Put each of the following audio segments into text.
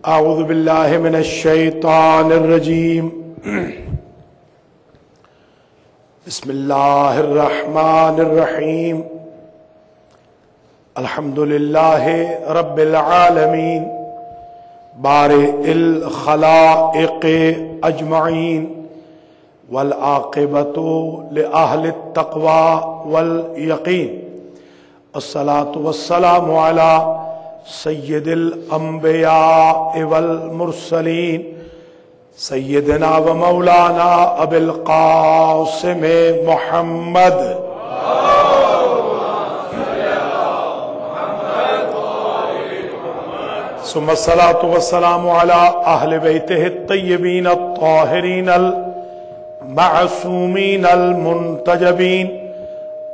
اعوذ باللہ من الشیطان الرجیم بسم اللہ الرحمن الرحیم الحمد للہ رب العالمین بارئ الخلائق اجمعین والعاقبۃ لأہل التقوی والیقین الصلاۃ والسلام علی سید الانبیاء والمرسلین سیدنا و مولانا ابی القاسم محمد ثم الصلاۃ والسلام علی اہل بیتہ الطیبین الطاہرین المعصومین المنتجبین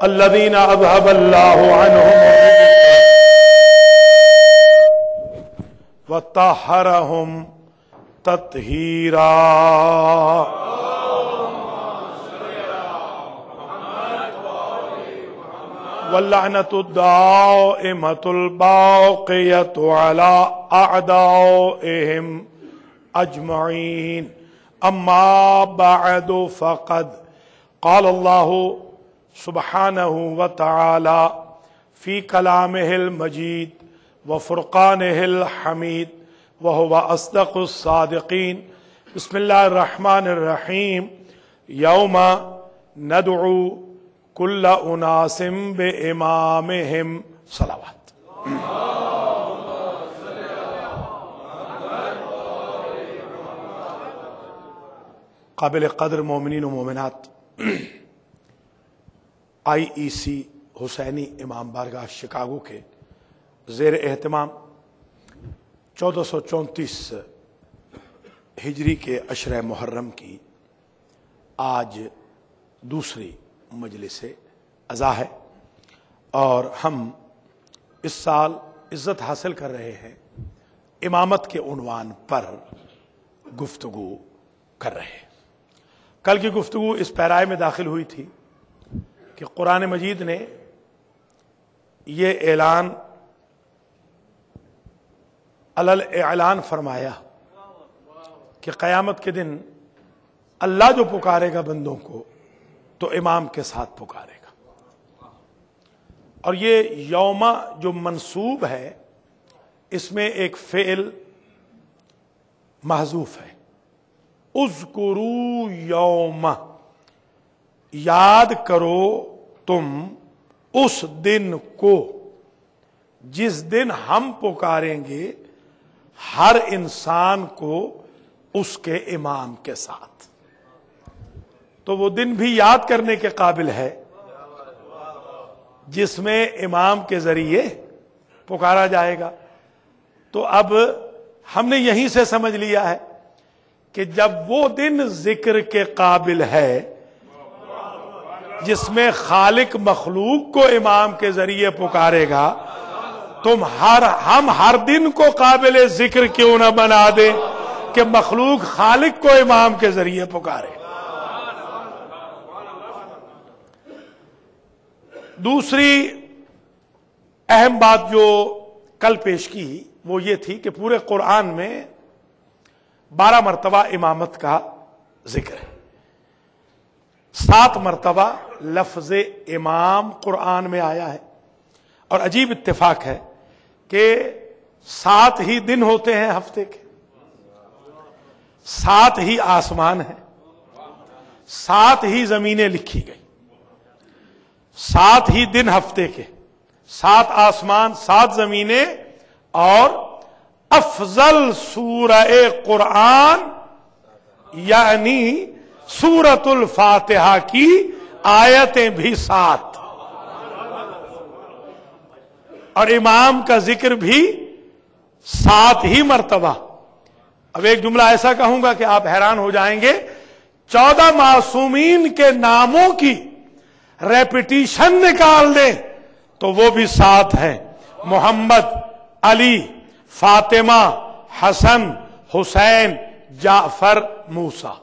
الذین اذهب اللہ عنہم وطہرہم تطہیرا واللعنۃ الدائمۃ الباقیۃ علی اعدائہم اجمعین اما بعد فقد قال اللہ سبحانہ وتعالی فی کلامہ المجید وفرقانہ الحمید وهو اصدق الصادقین بسم اللہ الرحمن الرحیم یوم ندعو کل اناس بامامہم صلوات۔ قابل قدر مومنین و مومنات، IEC حسینی امام بارگاہ شکاگو کے زیر اہتمام 1434 ہجری کے عشرہ محرم کی آج دوسری مجلس عزا ہے، اور ہم اس سال عزت حاصل کر رہے ہیں امامت کے عنوان پر گفتگو کر رہے ہیں۔ کل کی گفتگو اس پیرائے میں داخل ہوئی تھی کہ قرآن مجید نے یہ اعلان اعلان فرمایا کہ قیامت کے دن اللہ جو پکارے گا بندوں کو تو امام کے ساتھ پکارے گا، اور یہ یوم جو منصوب ہے اس میں ایک فعل محذوف ہے، اذکروا یوم، یاد کرو تم اس دن کو جس دن ہم پکاریں گے ہر انسان کو اس کے امام کے ساتھ۔ تو وہ دن بھی یاد کرنے کے قابل ہے جس میں امام کے ذریعے پکارا جائے گا۔ تو اب ہم نے یہیں سے سمجھ لیا ہے کہ جب وہ دن ذکر کے قابل ہے جس میں خالق مخلوق کو امام کے ذریعے پکارے گا، ہم ہر دن کو قابل ذکر کیوں نہ بنا دیں کہ مخلوق خالق کو امام کے ذریعے پکارے۔ دوسری اہم بات جو کل پیش کی وہ یہ تھی کہ پورے قرآن میں 12 مرتبہ امامت کا ذکر ہے، 7 مرتبہ لفظ امام قرآن میں آیا ہے، اور عجیب اتفاق ہے کہ 7 ہی دن ہوتے ہیں ہفتے کے، 7 ہی آسمان ہیں، 7 ہی زمینیں لکھی گئی، 7 ہی دن ہفتے کے، 7 آسمان، 7 زمینیں، اور افضل سورہ قرآن یعنی سورۃ الفاتحہ کی آیتیں بھی 7، اور امام کا ذکر بھی 7 ہی مرتبہ۔ اب ایک جملہ ایسا کہوں گا کہ آپ حیران ہو جائیں گے، 14 معصومین کے ناموں کی ریپیٹیشن نکال دیں تو وہ بھی 7 ہیں، محمد، علی، فاطمہ، حسن، حسین، جعفر، موسیٰ۔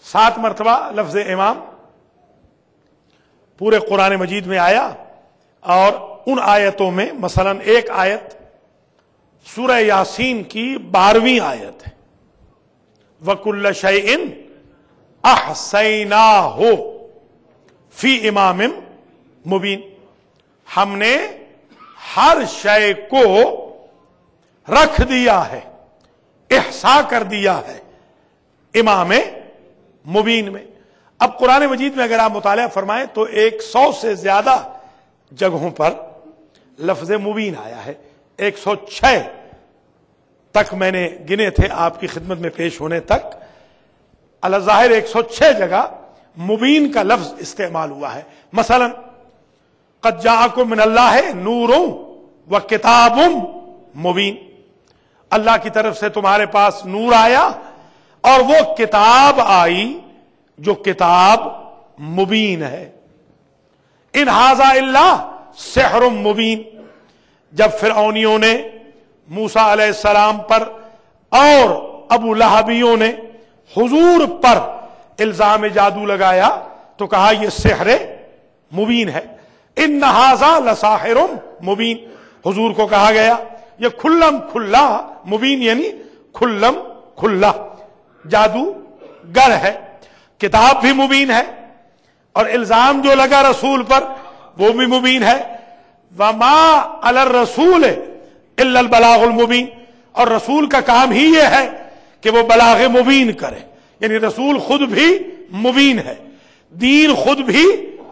7 مرتبہ لفظ امام پورے قرآن مجید میں آیا، اور ان آیتوں میں مثلا ایک آیت سورہ یاسین کی 12ویں آیت ہے، وَكُلَّ شَيْءٍ أَحْصَيْنَاهُ فِي إِمَامٍ مُبِينٍ، ہم نے ہر شے کو رکھ دیا ہے، احصا کر دیا ہے امام مبین میں۔ اب قرآن مجید میں اگر آپ مطالعہ فرمائیں تو 100 سے زیادہ جگہوں پر لفظ مبین آیا ہے، 106 تک میں نے گنے تھے آپ کی خدمت میں پیش ہونے تک، الظاہر 106 جگہ مبین کا لفظ استعمال ہوا ہے۔ مثلا قد جاءکم من اللہ نور و کتاب مبین، اللہ کی طرف سے تمہارے پاس نور آیا اور وہ کتاب آئی جو کتاب مبین ہے۔ ان ھذا الا سحر مبین، جب فرعونیوں نے موسیٰ علیہ السلام پر اور ابو لہبیوں نے حضور پر الزام جادو لگایا تو کہا یہ سحر مبین ہے۔ ان ھذا لساحر مبین، حضور کو کہا گیا یہ کھلم کھلا، مبین یعنی کھلم کھلا جادو گر ہے، کتاب بھی مبین ہے، اور الزام جو لگا رسول پر وہ بھی مبین ہے۔ وما علی الرسول الا البلاغ المبین، اور رسول کا کام ہی یہ ہے کہ وہ بلاغ مبین کرے، یعنی رسول خود بھی مبین ہے، دین خود بھی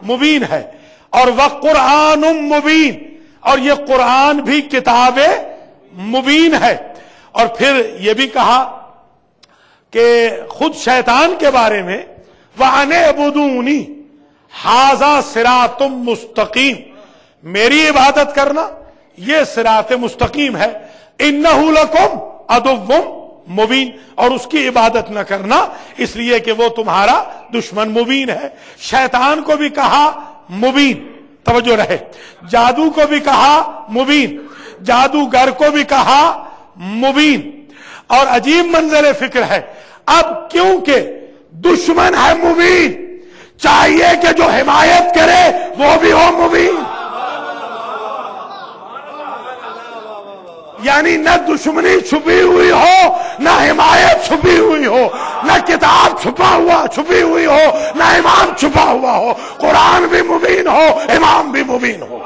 مبین ہے، اور وقرآن مبین، اور یہ قرآن بھی کتاب مبین ہے۔ اور پھر یہ بھی کہا کہ خود شیطان کے بارے میں وَأَنِ اعْبُدُونِی ھَذَا صِرَاطٌ مستقیم، میری عبادت کرنا یہ صراط مستقیم ہے۔ اِنَّهُ لَکُمْ عَدُوٌّ مبین، اور اس کی عبادت نہ کرنا اس لیے کہ وہ تمہارا دشمن مبین ہے۔ شیطان کو بھی کہا مبین، توجہ رہے، جادو کو بھی کہا مبین، جادوگر کو بھی کہا مبین۔ اور عجیب منظر فکر ہے، اب کیونکہ دشمن ہے مبین، چاہیے کہ جو حمایت کرے وہ بھی ہو مبین، یعنی نہ دشمنی چھپی ہوئی ہو، نہ حمایت چھپی ہوئی ہو، نہ کتاب چھپی ہوئی ہو، نہ امام چھپا ہوا ہو، قرآن بھی مبین ہو، امام بھی مبین ہو۔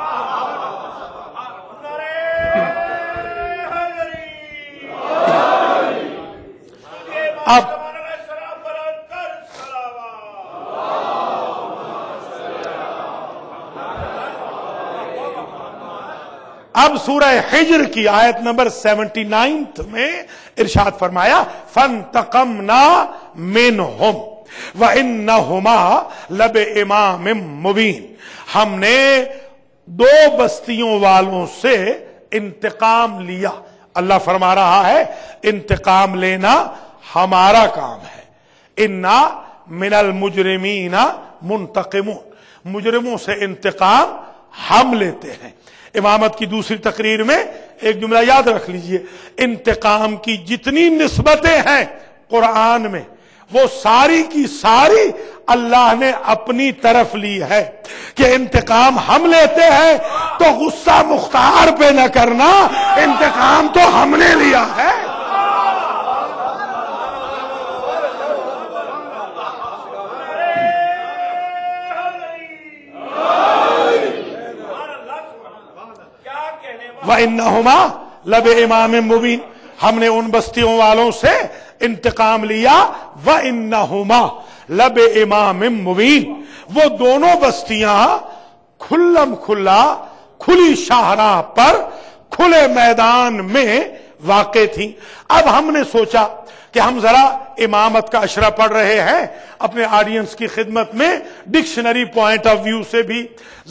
اب سورہ حجر کی آیت نمبر 79 میں ارشاد فرمایا فانتقمنا منہم وانہما لبامام مبین، ہم نے 2 بستیوں والوں سے انتقام لیا۔ اللہ فرما رہا ہے انتقام لینا ہمارا کام ہے۔ انا من المجرمین منتقمون، مجرموں سے انتقام ہم لیتے ہیں۔ امامت کی دوسری تقریر میں ایک جملہ یاد رکھ لیجئے، انتقام کی جتنی نسبتیں ہیں قرآن میں وہ ساری کی ساری اللہ نے اپنی طرف لی ہے کہ انتقام ہم لیتے ہیں تو غصہ مختار پہ نہ کرنا، انتقام تو ہم نے لیا ہے۔ وَإِنَّهُمَا لَبِإِمَامٍ مُبِينٍ، ہم نے ان بستیوں والوں سے انتقام لیا۔ وَإِنَّهُمَا لَبِإِمَامٍ مُبِينٍ، وہ دونوں بستیاں کھلم کھلا کھلی شاہراہ پر کھلے میدان میں واقع تھیں۔ اب ہم نے سوچا کہ ہم ذرا امامت کا اشرہ پڑھ رہے ہیں، اپنے آڈینس کی خدمت میں ڈکشنری پوائنٹ آف ویو سے بھی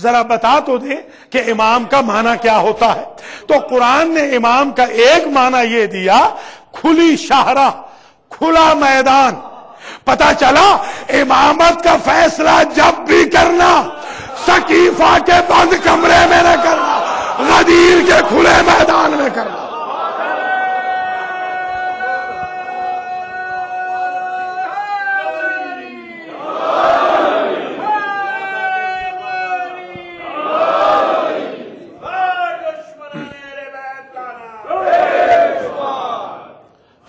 ذرا بتا تو دیں کہ امام کا معنی کیا ہوتا ہے۔ تو قرآن نے امام کا ایک معنی یہ دیا کھلی شاہراہ، کھلا میدان۔ پتہ چلا امامت کا فیصلہ جب بھی کرنا سقیفہ کے بند کمرے میں نہ کرنا، غدیر کے کھلے میدان میں کرنا۔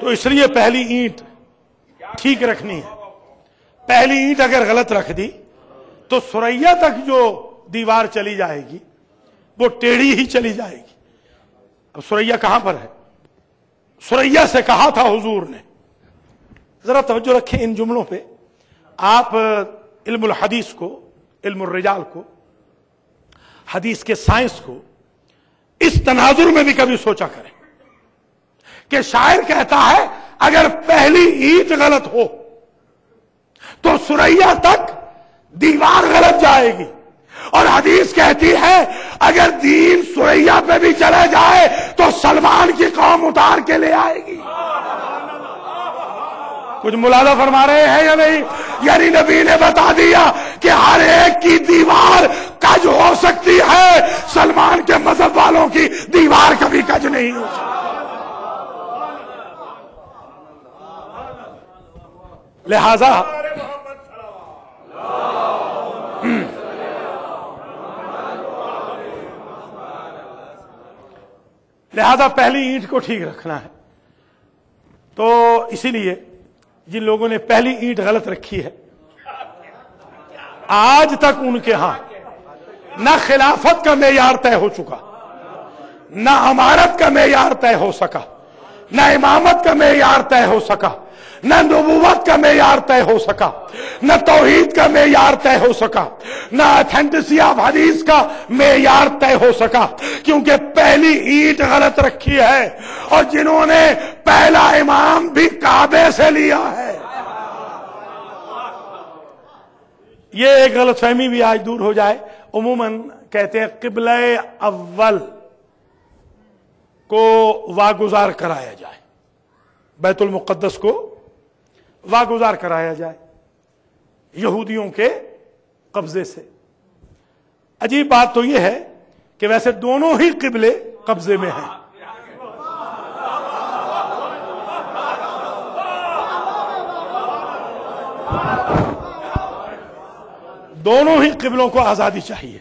تو اس لیے پہلی اینٹ ٹھیک رکھنی ہے. پہلی اینٹ اگر غلط رکھ دی تو سریا تک جو دیوار چلی جائے گی وہ ٹیڑھی ہی چلی جائے گی. اب سریا کہاں پر ہے؟ سریا سے کہا تھا حضور نے. ذرا توجہ رکھیں ان جملوں پہ. آپ علم الحدیث کو، علم الرجال کو، حدیث کے سائنس کو اس تناظر میں بھی کبھی سوچا کریں کہ شاعر کہتا ہے اگر پہلی اینٹ غلط ہو تو سریا تک دیوار غلط جائے گی، اور حدیث کہتی ہے اگر دین سریا پہ بھی چلے جائے تو سلمان کی قوم اتار کے لے آئے گی. کچھ ملاحظہ فرما رہے ہیں یا نہیں؟ یعنی نبی نے بتا دیا کہ ہر ایک کی دیوار کج ہو سکتی ہے، سلمان کے مذہب والوں کی دیوار کبھی کج نہیں ہو سکتی. لہذا پہلی اینٹ کو ٹھیک رکھنا ہے. تو اسی لیے جن لوگوں نے پہلی اینٹ غلط رکھی ہے آج تک ان کے ہاں نہ خلافت کا معیار طے ہو چکا، نہ امارت کا معیار طے ہو سکا، نہ امامت کا معیار طے ہو سکا، نہ نبوت کا معیار طے ہو سکا، نہ توحید کا معیار طے ہو سکا، نہ اتھینٹسی آف حدیث کا معیار طے ہو سکا، کیونکہ پہلی اینٹ غلط رکھی ہے. اور جنہوں نے پہلا امام بھی کعبے سے لیا ہے. یہ ایک غلط فہمی بھی آج دور ہو جائے. عموماً کہتے ہیں قبلہ اول کو واگزار کرایا جائے، بیت المقدس کو واگزار کرایا جائے یہودیوں کے قبضے سے. عجیب بات تو یہ ہے کہ ویسے دونوں ہی قبلے قبضے میں ہیں. دونوں ہی قبلوں کو آزادی چاہیے،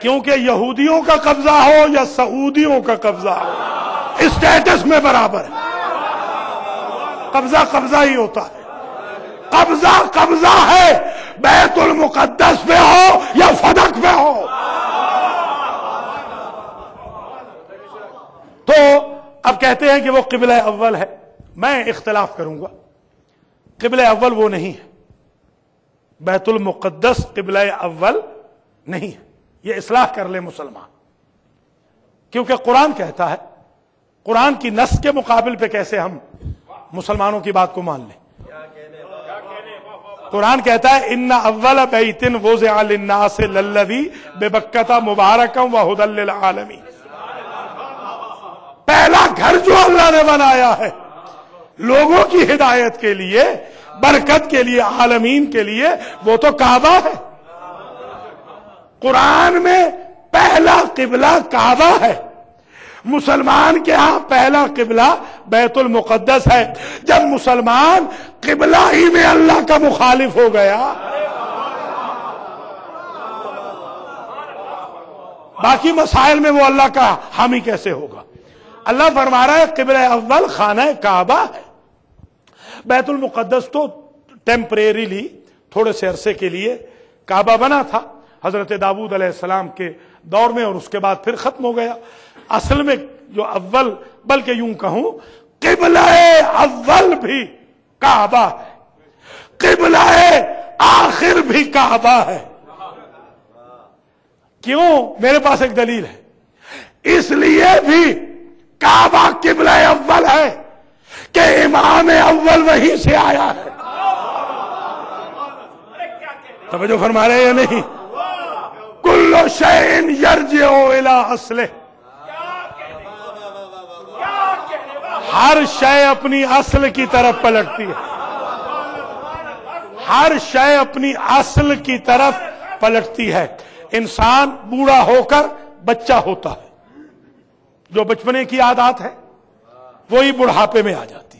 کیونکہ یہودیوں کا قبضہ ہو یا سعودیوں کا قبضہ ہو اسٹیٹس میں برابر ہے. قبضہ قبضہ ہی ہوتا ہے. قبضہ قبضہ ہے، بیت المقدس پہ ہو یا فدق پہ ہو. تو اب کہتے ہیں کہ وہ قبلہ اول ہے. میں اختلاف کروں گا، قبلہ اول وہ نہیں ہے. بیت المقدس قبلہ اول نہیں ہے. یہ اصلاح کر لے مسلمان، کیونکہ قرآن کہتا ہے. قرآن کی نص کے مقابل پہ کیسے ہم مسلمانوں کی بات کو مان لیں؟ قرآن کہتا ہے ان اول بیت وضع للناس للذی ببکۃ مبارکا وہدی للعالمین. پہلا گھر جو اللہ نے بنایا ہے لوگوں کی ہدایت کے لیے، برکت کے لیے، عالمین کے لیے، وہ تو کعبہ ہے. قرآن میں پہلا قبلہ کعبہ ہے. مسلمان کے ہاں پہلا قبلہ بیت المقدس ہے. جب مسلمان قبلہ ہی میں اللہ کا مخالف ہو گیا، باقی مسائل میں وہ اللہ کا حامی کیسے ہوگا؟ اللہ فرما رہا ہے قبلہ اول خانہ کعبہ ہے. بیت المقدس تو ٹیمپریریلی تھوڑے سے عرصے کے لیے کعبہ بنا تھا حضرت داؤد علیہ السلام کے دور میں، اور اس کے بعد پھر ختم ہو گیا. اصل میں جو اول، بلکہ یوں کہوں قبلہ اول بھی کعبہ ہے، قبلہ آخر بھی کعبہ ہے. کیوں؟ میرے پاس ایک دلیل ہے. اس لیے بھی کعبہ قبلہ اول ہے کہ امام اول وہیں سے آیا ہے. توجہ فرما رہے ہیں یا نہیں؟ کل شیء یرجع الی اصلہ. ہر شے اپنی اصل کی طرف پلٹتی ہے. ہر شے اپنی اصل کی طرف پلٹتی ہے. انسان بوڑھا ہو کر بچہ ہوتا ہے. جو بچپنے کی عادات ہے وہی بڑھاپے میں آ جاتی.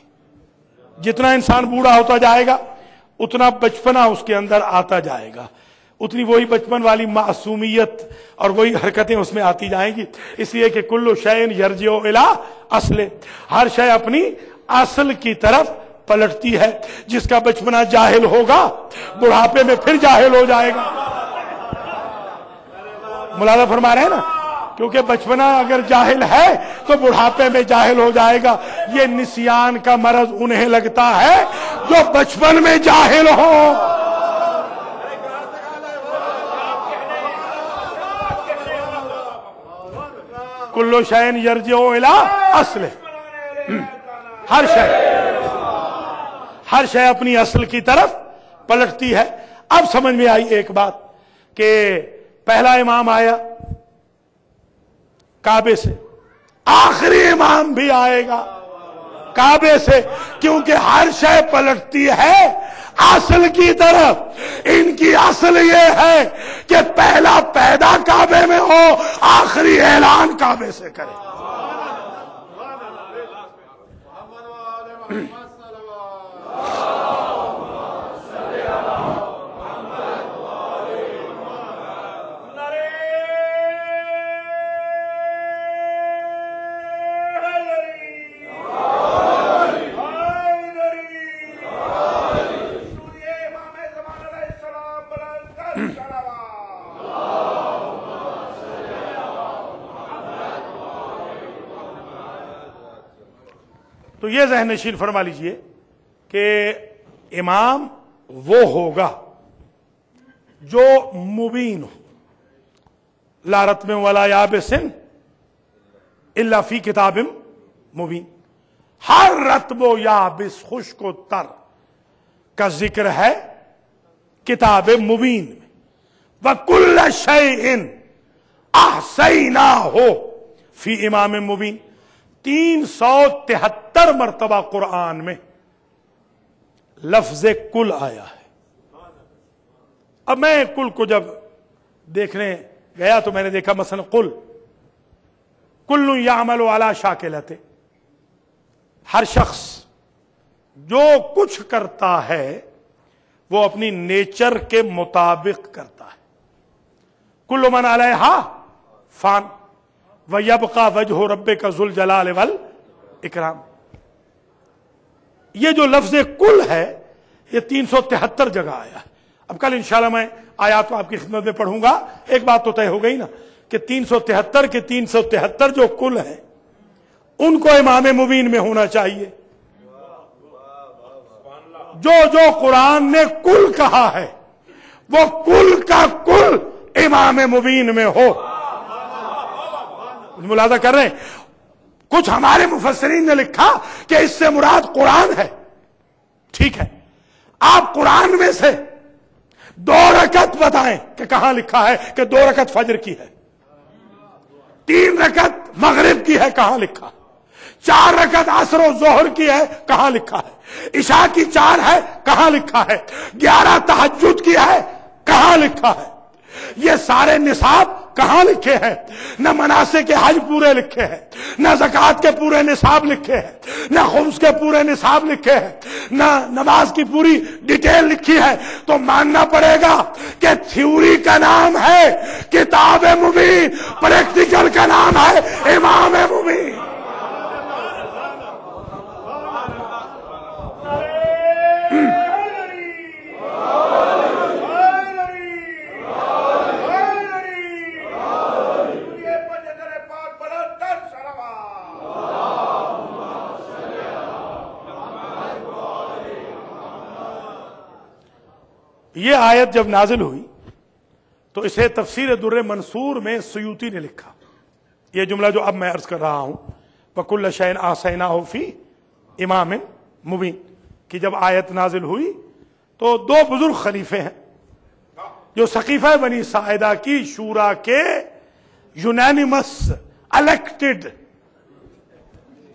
جتنا انسان بوڑھا ہوتا جائے گا اتنا بچپنا اس کے اندر آتا جائے گا. اتنی وہی بچپن والی معصومیت اور وہی حرکتیں اس میں آتی جائیں گی. اس لیے کہ کل شیء یرجع الی اصل، ہر شے اپنی اصل کی طرف پلٹتی ہے. جس کا بچپنا جاہل ہوگا بڑھاپے میں پھر جاہل ہو جائے گا. مولانا فرما رہے ہیں نا، کیونکہ بچپنا اگر جاہل ہے تو بڑھاپے میں جاہل ہو جائے گا. یہ نسیان کا مرض انہیں لگتا ہے جو بچپن میں جاہل ہو. کل شیء یرجع الی اصل، ہر شے اپنی اصل کی طرف پلٹتی ہے. اب سمجھ میں آئی ایک بات کہ پہلا امام آیا کعبے سے، آخری امام بھی آئے گا کعبے سے، کیونکہ ہر شے پلٹتی ہے اصل کی طرف. ان کی اصل یہ ہے کہ پہلا پیدا کعبے میں ہو، آخری اعلان کعبے سے کرے. تو یہ ذہن نشین فرما لیجئے کہ امام وہ ہوگا جو مبین ہو، لا رتب ولا یابس الا فی کتاب مبین. ہر رتب و یابس، خشک و تر کا ذکر ہے کتاب مبین میں. وَكُلَّ شَيْءٍ أَحْصَيْنَاهُ فی امام مبین. 373 مرتبہ قرآن میں لفظ کل آیا ہے. اب میں کل کو جب دیکھنے گیا تو میں نے دیکھا مثلا قل کل یعمل علی شاکلتہ، ہر شخص جو کچھ کرتا ہے وہ اپنی نیچر کے مطابق کرتا ہے. کل من علیہا فان وَيَبْقَى وَجْهُ رَبِّكَ ذُو الْجَلَالِ وَالْإِكْرَامِ. یہ جو لفظ کل ہے یہ 373 جگہ آیا ہے. اب کل انشاءاللہ میں آیات آپ کی خدمت میں پڑھوں گا. ایک بات تو طے ہو گئی نا کہ 373 کے 373 جو کل ہیں ان کو امام مبین میں ہونا چاہیے. جو قرآن نے کل کہا ہے وہ کل کا کل امام مبین میں ہو. ملاحظہ کر رہے ہیں، کچھ ہمارے مفسرین نے لکھا کہ اس سے مراد قرآن ہے. ٹھیک ہے، آپ قرآن میں سے 2 رکعت بتائیں کہ کہاں لکھا ہے کہ 2 رکعت فجر کی ہے، 3 رکعت مغرب کی ہے کہاں لکھا، 4 رکعت عصر و ظہر کی ہے کہاں لکھا ہے، عشاء کی 4 ہے کہاں لکھا ہے، 11 تہجد کی ہے کہاں لکھا ہے. یہ سارے نصاب کہاں لکھے ہیں؟ نہ مناسک کے حج پورے لکھے ہیں، نہ زکوٰۃ کے پورے نصاب لکھے ہیں، نہ خمس کے پورے نصاب لکھے ہیں، نہ نماز کی پوری ڈیٹیل لکھی ہے. تو ماننا پڑے گا کہ تھیوری کا نام ہے کتاب مبین، پریکٹیکل کا نام ہے امام مبین. یہ آیت جب نازل ہوئی تو اسے تفسیر در منصور میں سیوطی نے لکھا. یہ جملہ جو اب میں عرض کر رہا ہوں وَكُلَّ شَيْءٍ أَحْصَيْنَاهُ فِي امام مبین کی جب آیت نازل ہوئی تو 2 بزرگ خلیفے ہیں جو سقیفہ بنی ساعدہ کی شورا کے یونانیمس الیکٹڈ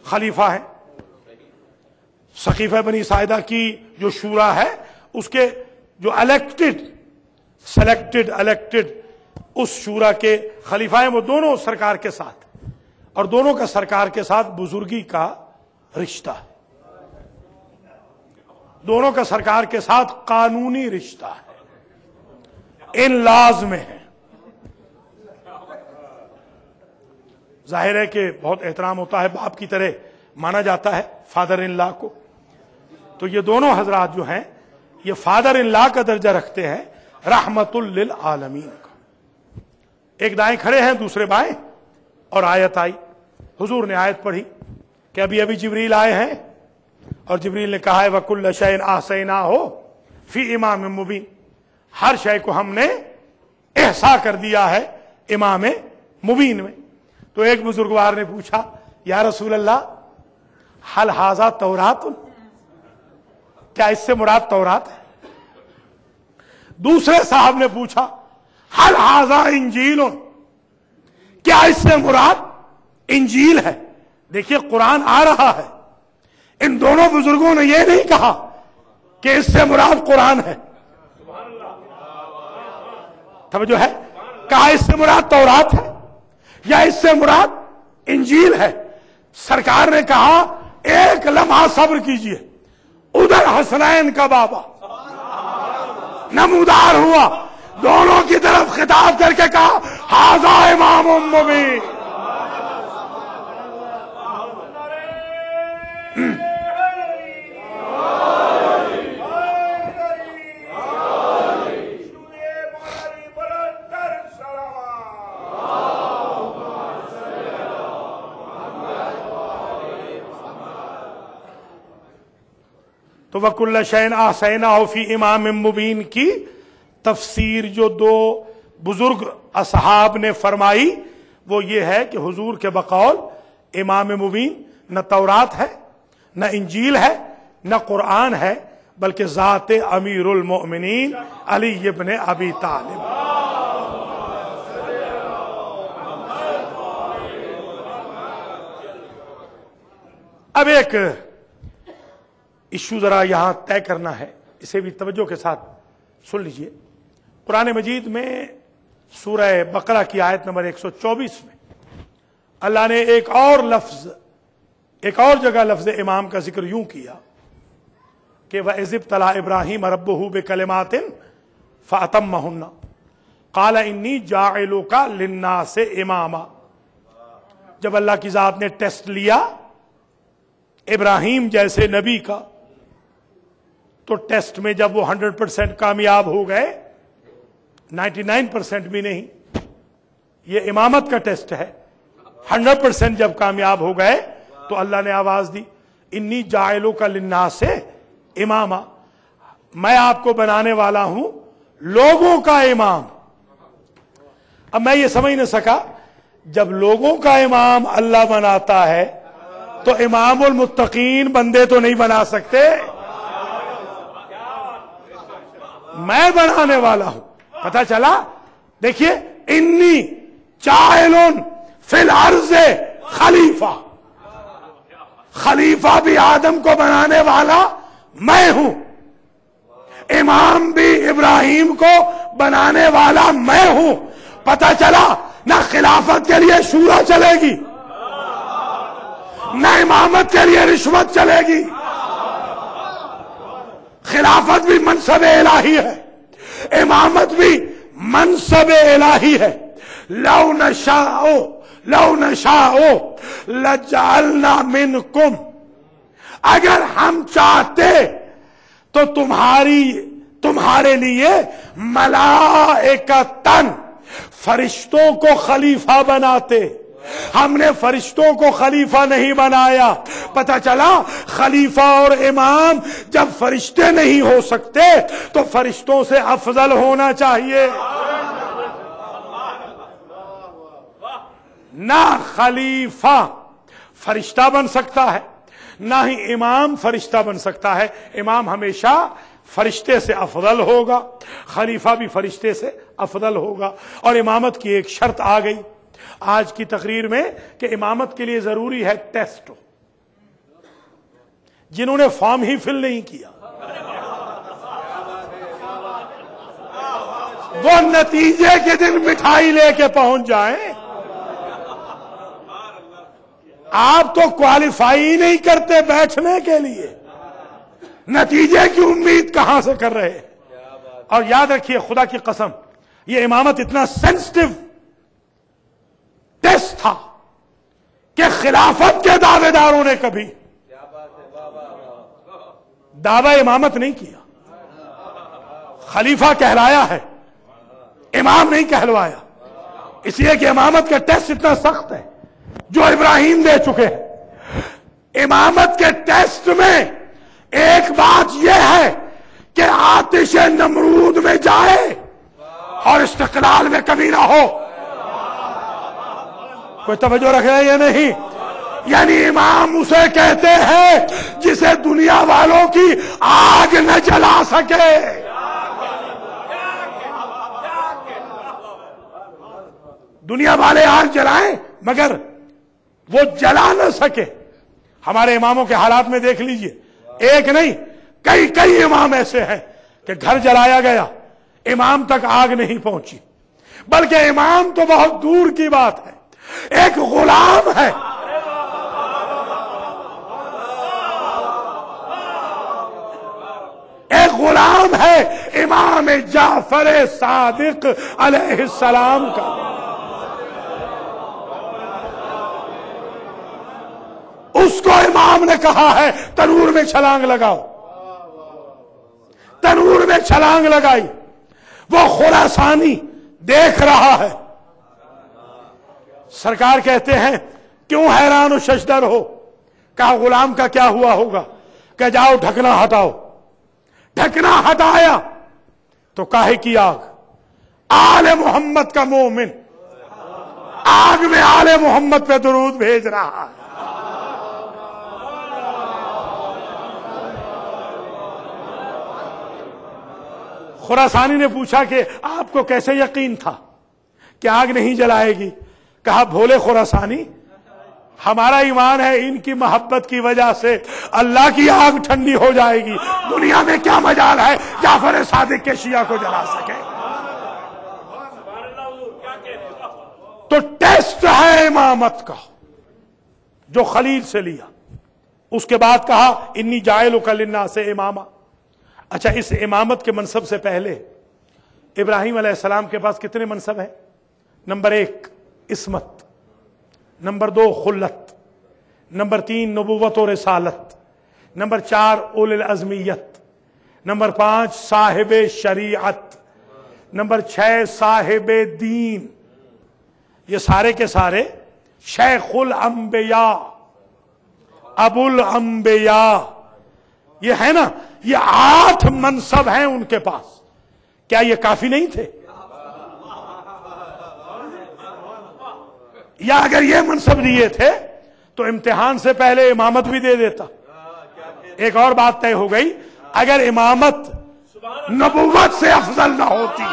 خلیفہ ہیں. سقیفہ بنی ساعدہ کی جو شورا ہے اس کے جو الیکٹڈ اس شورا کے خلیفہ ہیں، وہ دونوں سرکار کے ساتھ، اور دونوں کا سرکار کے ساتھ بزرگی کا رشتہ ہے، دونوں کا سرکار کے ساتھ قانونی رشتہ ہے. ان لاز میں ہے. ظاہر ہے کہ بہت احترام ہوتا ہے، باپ کی طرح مانا جاتا ہے فادر ان لا کو. تو یہ دونوں حضرات جو ہیں یہ فادر ان لا کا درجہ رکھتے ہیں، رحمت للعالمین کا. ایک دائیں کھڑے ہیں، دوسرے بائیں، اور آیت آئی. حضور نے آیت پڑھی کہ ابھی ابھی جبریل آئے ہیں اور جبریل نے کہا ہے وَكُلَّ شَيْءٍ أَحْصَيْنَاهُ فِي إِمَامٍ مُبِينٍ. ہر شے کو ہم نے احصا کر دیا ہے امام مبین میں. تو ایک بزرگوار نے پوچھا یا رسول اللہ حل ھذا تورات، کیا اس سے مراد تورات ہے؟ دوسرے صاحب نے پوچھا حل ھذا انجیل، کیا اس سے مراد انجیل ہے؟ دیکھیے قرآن آ رہا ہے، ان دونوں بزرگوں نے یہ نہیں کہا کہ اس سے مراد قرآن ہے. توجہ ہے؟ کہا اس سے مراد تورات ہے یا اس سے مراد انجیل ہے. سرکار نے کہا ایک لمحہ صبر کیجئے، ادھر حسنین کا بابا نمودار ہوا، دونوں کی طرف خطاب کر کے کہا ھذا امام مبین. تو وَكُلَّ شَيْءٍ أَحْصَيْنَاهُ فِي إِمَامٍ مُبِينٍ کی تفسیر جو دو بزرگ اصحاب نے فرمائی وہ یہ ہے کہ حضور کے بقول امام مبین نہ تورات ہے، نہ انجیل ہے، نہ قرآن ہے، بلکہ ذات امیر المؤمنین علی ابن ابی طالب. اب ایک ایشو ذرا یہاں طے کرنا ہے، اسے بھی توجہ کے ساتھ سن لیجئے. قرآن مجید میں سورہ بقرہ کی آیت نمبر 124 میں اللہ نے ایک اور جگہ لفظ امام کا ذکر یوں کیا کہ وَإِذِ ابْتَلَىٰ إِبْرَاهِيمَ رَبُّهُ بِكَلِمَاتٍ فَأَتَمَّهُنَّ قَالَ إِنِّي جَاعِلُكَ لِلنَّاسِ إِمَامًا. جب اللہ کی ذات نے ٹیسٹ لیا ابراہیم جیسے نبی کا، تو ٹیسٹ میں جب وہ 100% کامیاب ہو گئے، 99% بھی نہیں، یہ امامت کا ٹیسٹ ہے، 100% جب کامیاب ہو گئے تو اللہ نے آواز دی انی جاعلک للناس اماما، میں آپ کو بنانے والا ہوں لوگوں کا امام. اب میں یہ سمجھ نہ سکا، جب لوگوں کا امام اللہ بناتا ہے تو امام المتقین بندے تو نہیں بنا سکتے، میں بنانے والا ہوں. پتہ چلا؟ دیکھیے انی جاعل فی الارض خلیفہ، خلیفہ بھی آدم کو بنانے والا میں ہوں، امام بھی ابراہیم کو بنانے والا میں ہوں. پتہ چلا نہ خلافت کے لیے شورا چلے گی، نہ امامت کے لیے رشوت چلے گی. خلافت بھی منصب الہی ہے، امامت بھی منصب الہی ہے. لو نشاء لجعلنا منکم، اگر ہم چاہتے تو تمہارے لیے ملائکتن، فرشتوں کو خلیفہ بناتے. ہم نے فرشتوں کو خلیفہ نہیں بنایا. پتہ چلا خلیفہ اور امام جب فرشتے نہیں ہو سکتے تو فرشتوں سے افضل ہونا چاہیے. نہ خلیفہ فرشتہ بن سکتا ہے، نہ ہی امام فرشتہ بن سکتا ہے. امام ہمیشہ فرشتے سے افضل ہوگا، خلیفہ بھی فرشتے سے افضل ہوگا. اور امامت کی ایک شرط آ گئی آج کی تقریر میں کہ امامت کے لیے ضروری ہے ٹیسٹ. جنہوں نے فارم ہی فل نہیں کیا وہ نتیجے کے دن مٹھائی لے کے پہنچ جائیں. آپ تو کوالیفائی نہیں کرتے بیٹھنے کے لیے، نتیجے کی امید کہاں سے کر رہے ہیں؟ اور یاد رکھیے خدا کی قسم، یہ امامت اتنا سینسٹیو ٹیسٹ تھا کہ خلافت کے دعوے داروں نے کبھی دعوی امامت نہیں کیا. خلیفہ کہلایا ہے، امام نہیں کہلوایا، اس لیے کہ امامت کا ٹیسٹ اتنا سخت ہے جو ابراہیم دے چکے ہیں. امامت کے ٹیسٹ میں ایک بات یہ ہے کہ آتش نمرود میں جائے اور استقلال میں کبھی نہ ہو. کوئی توجہ رکھ رہا ہے یا نہیں؟ یعنی امام اسے کہتے ہیں جسے دنیا والوں کی آگ نہ جلا سکے. دنیا والے آگ جلائیں مگر وہ جلا نہ سکے. ہمارے اماموں کے حالات میں دیکھ لیجئے، ایک نہیں کئی امام ایسے ہیں کہ گھر جلایا گیا، امام تک آگ نہیں پہنچی، بلکہ امام تو بہت دور کی بات ہے، ایک غلام ہے. ایک غلام ہے امام جعفر صادق علیہ السلام کا. اس کو امام نے کہا ہے تنور میں چھلانگ لگاؤ. تنور میں چھلانگ لگائی. وہ خراسانی دیکھ رہا ہے. سرکار کہتے ہیں کیوں حیران و ششدر ہو؟ کہا غلام کا کیا ہوا ہوگا؟ کہ جاؤ ڈھکنا ہٹاؤ. ڈھکنا ہٹایا تو کاہے کی آگ؟ آل محمد کا مومن آگ میں آل محمد پہ درود بھیج رہا ہے. خراسانی نے پوچھا کہ آپ کو کیسے یقین تھا کہ آگ نہیں جلائے گی؟ کہا بھولے خراسانی، ہمارا ایمان ہے ان کی محبت کی وجہ سے اللہ کی آگ ٹھنڈی ہو جائے گی. دنیا میں کیا مجال ہے جعفر صادق کے شیعہ کو جلا سکے؟ تو ٹیسٹ ہے امامت کا جو خلیل سے لیا. اس کے بعد کہا انی جاعلک للناس اماما. اچھا، اس امامت کے منصب سے پہلے ابراہیم علیہ السلام کے پاس کتنے منصب ہیں؟ نمبر 1 عصمت، نمبر 2 خلت، نمبر 3 نبوت و رسالت، نمبر 4 اول العزمیت، نمبر 5 صاحب شریعت، نمبر 6 صاحب دین. یہ سارے کے سارے شیخ الانبیاء، ابو الانبیاء، یہ ہے نا، یہ 8 منصب ہیں ان کے پاس. کیا یہ کافی نہیں تھے؟ یا اگر یہ منصب دیے تھے تو امتحان سے پہلے امامت بھی دے دیتا. ایک اور بات طے ہو گئی، اگر امامت نبوت سے افضل نہ ہوتی،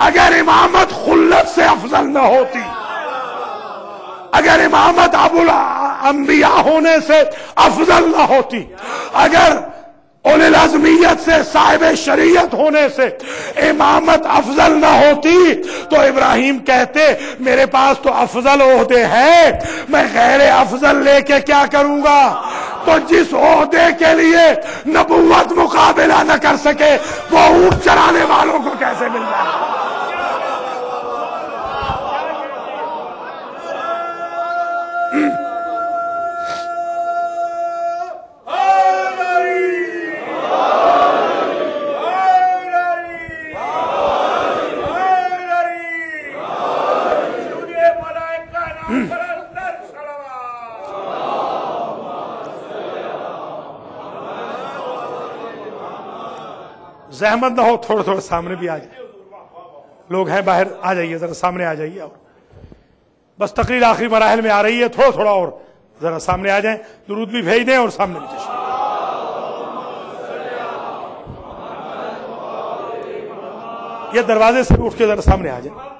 اگر امامت خلت سے افضل نہ ہوتی، اگر امامت ابو الانبیاء ہونے سے افضل نہ ہوتی، اگر اول العزمیت سے صاحب شریعت ہونے سے امامت افضل نہ ہوتی، تو ابراہیم کہتے میرے پاس تو افضل عہدے ہیں، میں غیر افضل لے کے کیا کروں گا؟ تو جس عہدے کے لیے نبوت مقابلہ نہ کر سکے وہ اونٹ چرانے والوں کو کیسے مل رہا ہے؟ زحمت نہ ہو، تھوڑا سامنے بھی آ جائے. لوگ ہیں باہر، آ جائیے ذرا سامنے آ جائیے. اور بس تقریر آخری مراحل میں آ رہی ہے، تھوڑا اور ذرا سامنے آ جائیں، درود بھی بھیج دیں اور سامنے بھی تشریف. یہ دروازے سے اٹھ کے ذرا سامنے آ جائیں.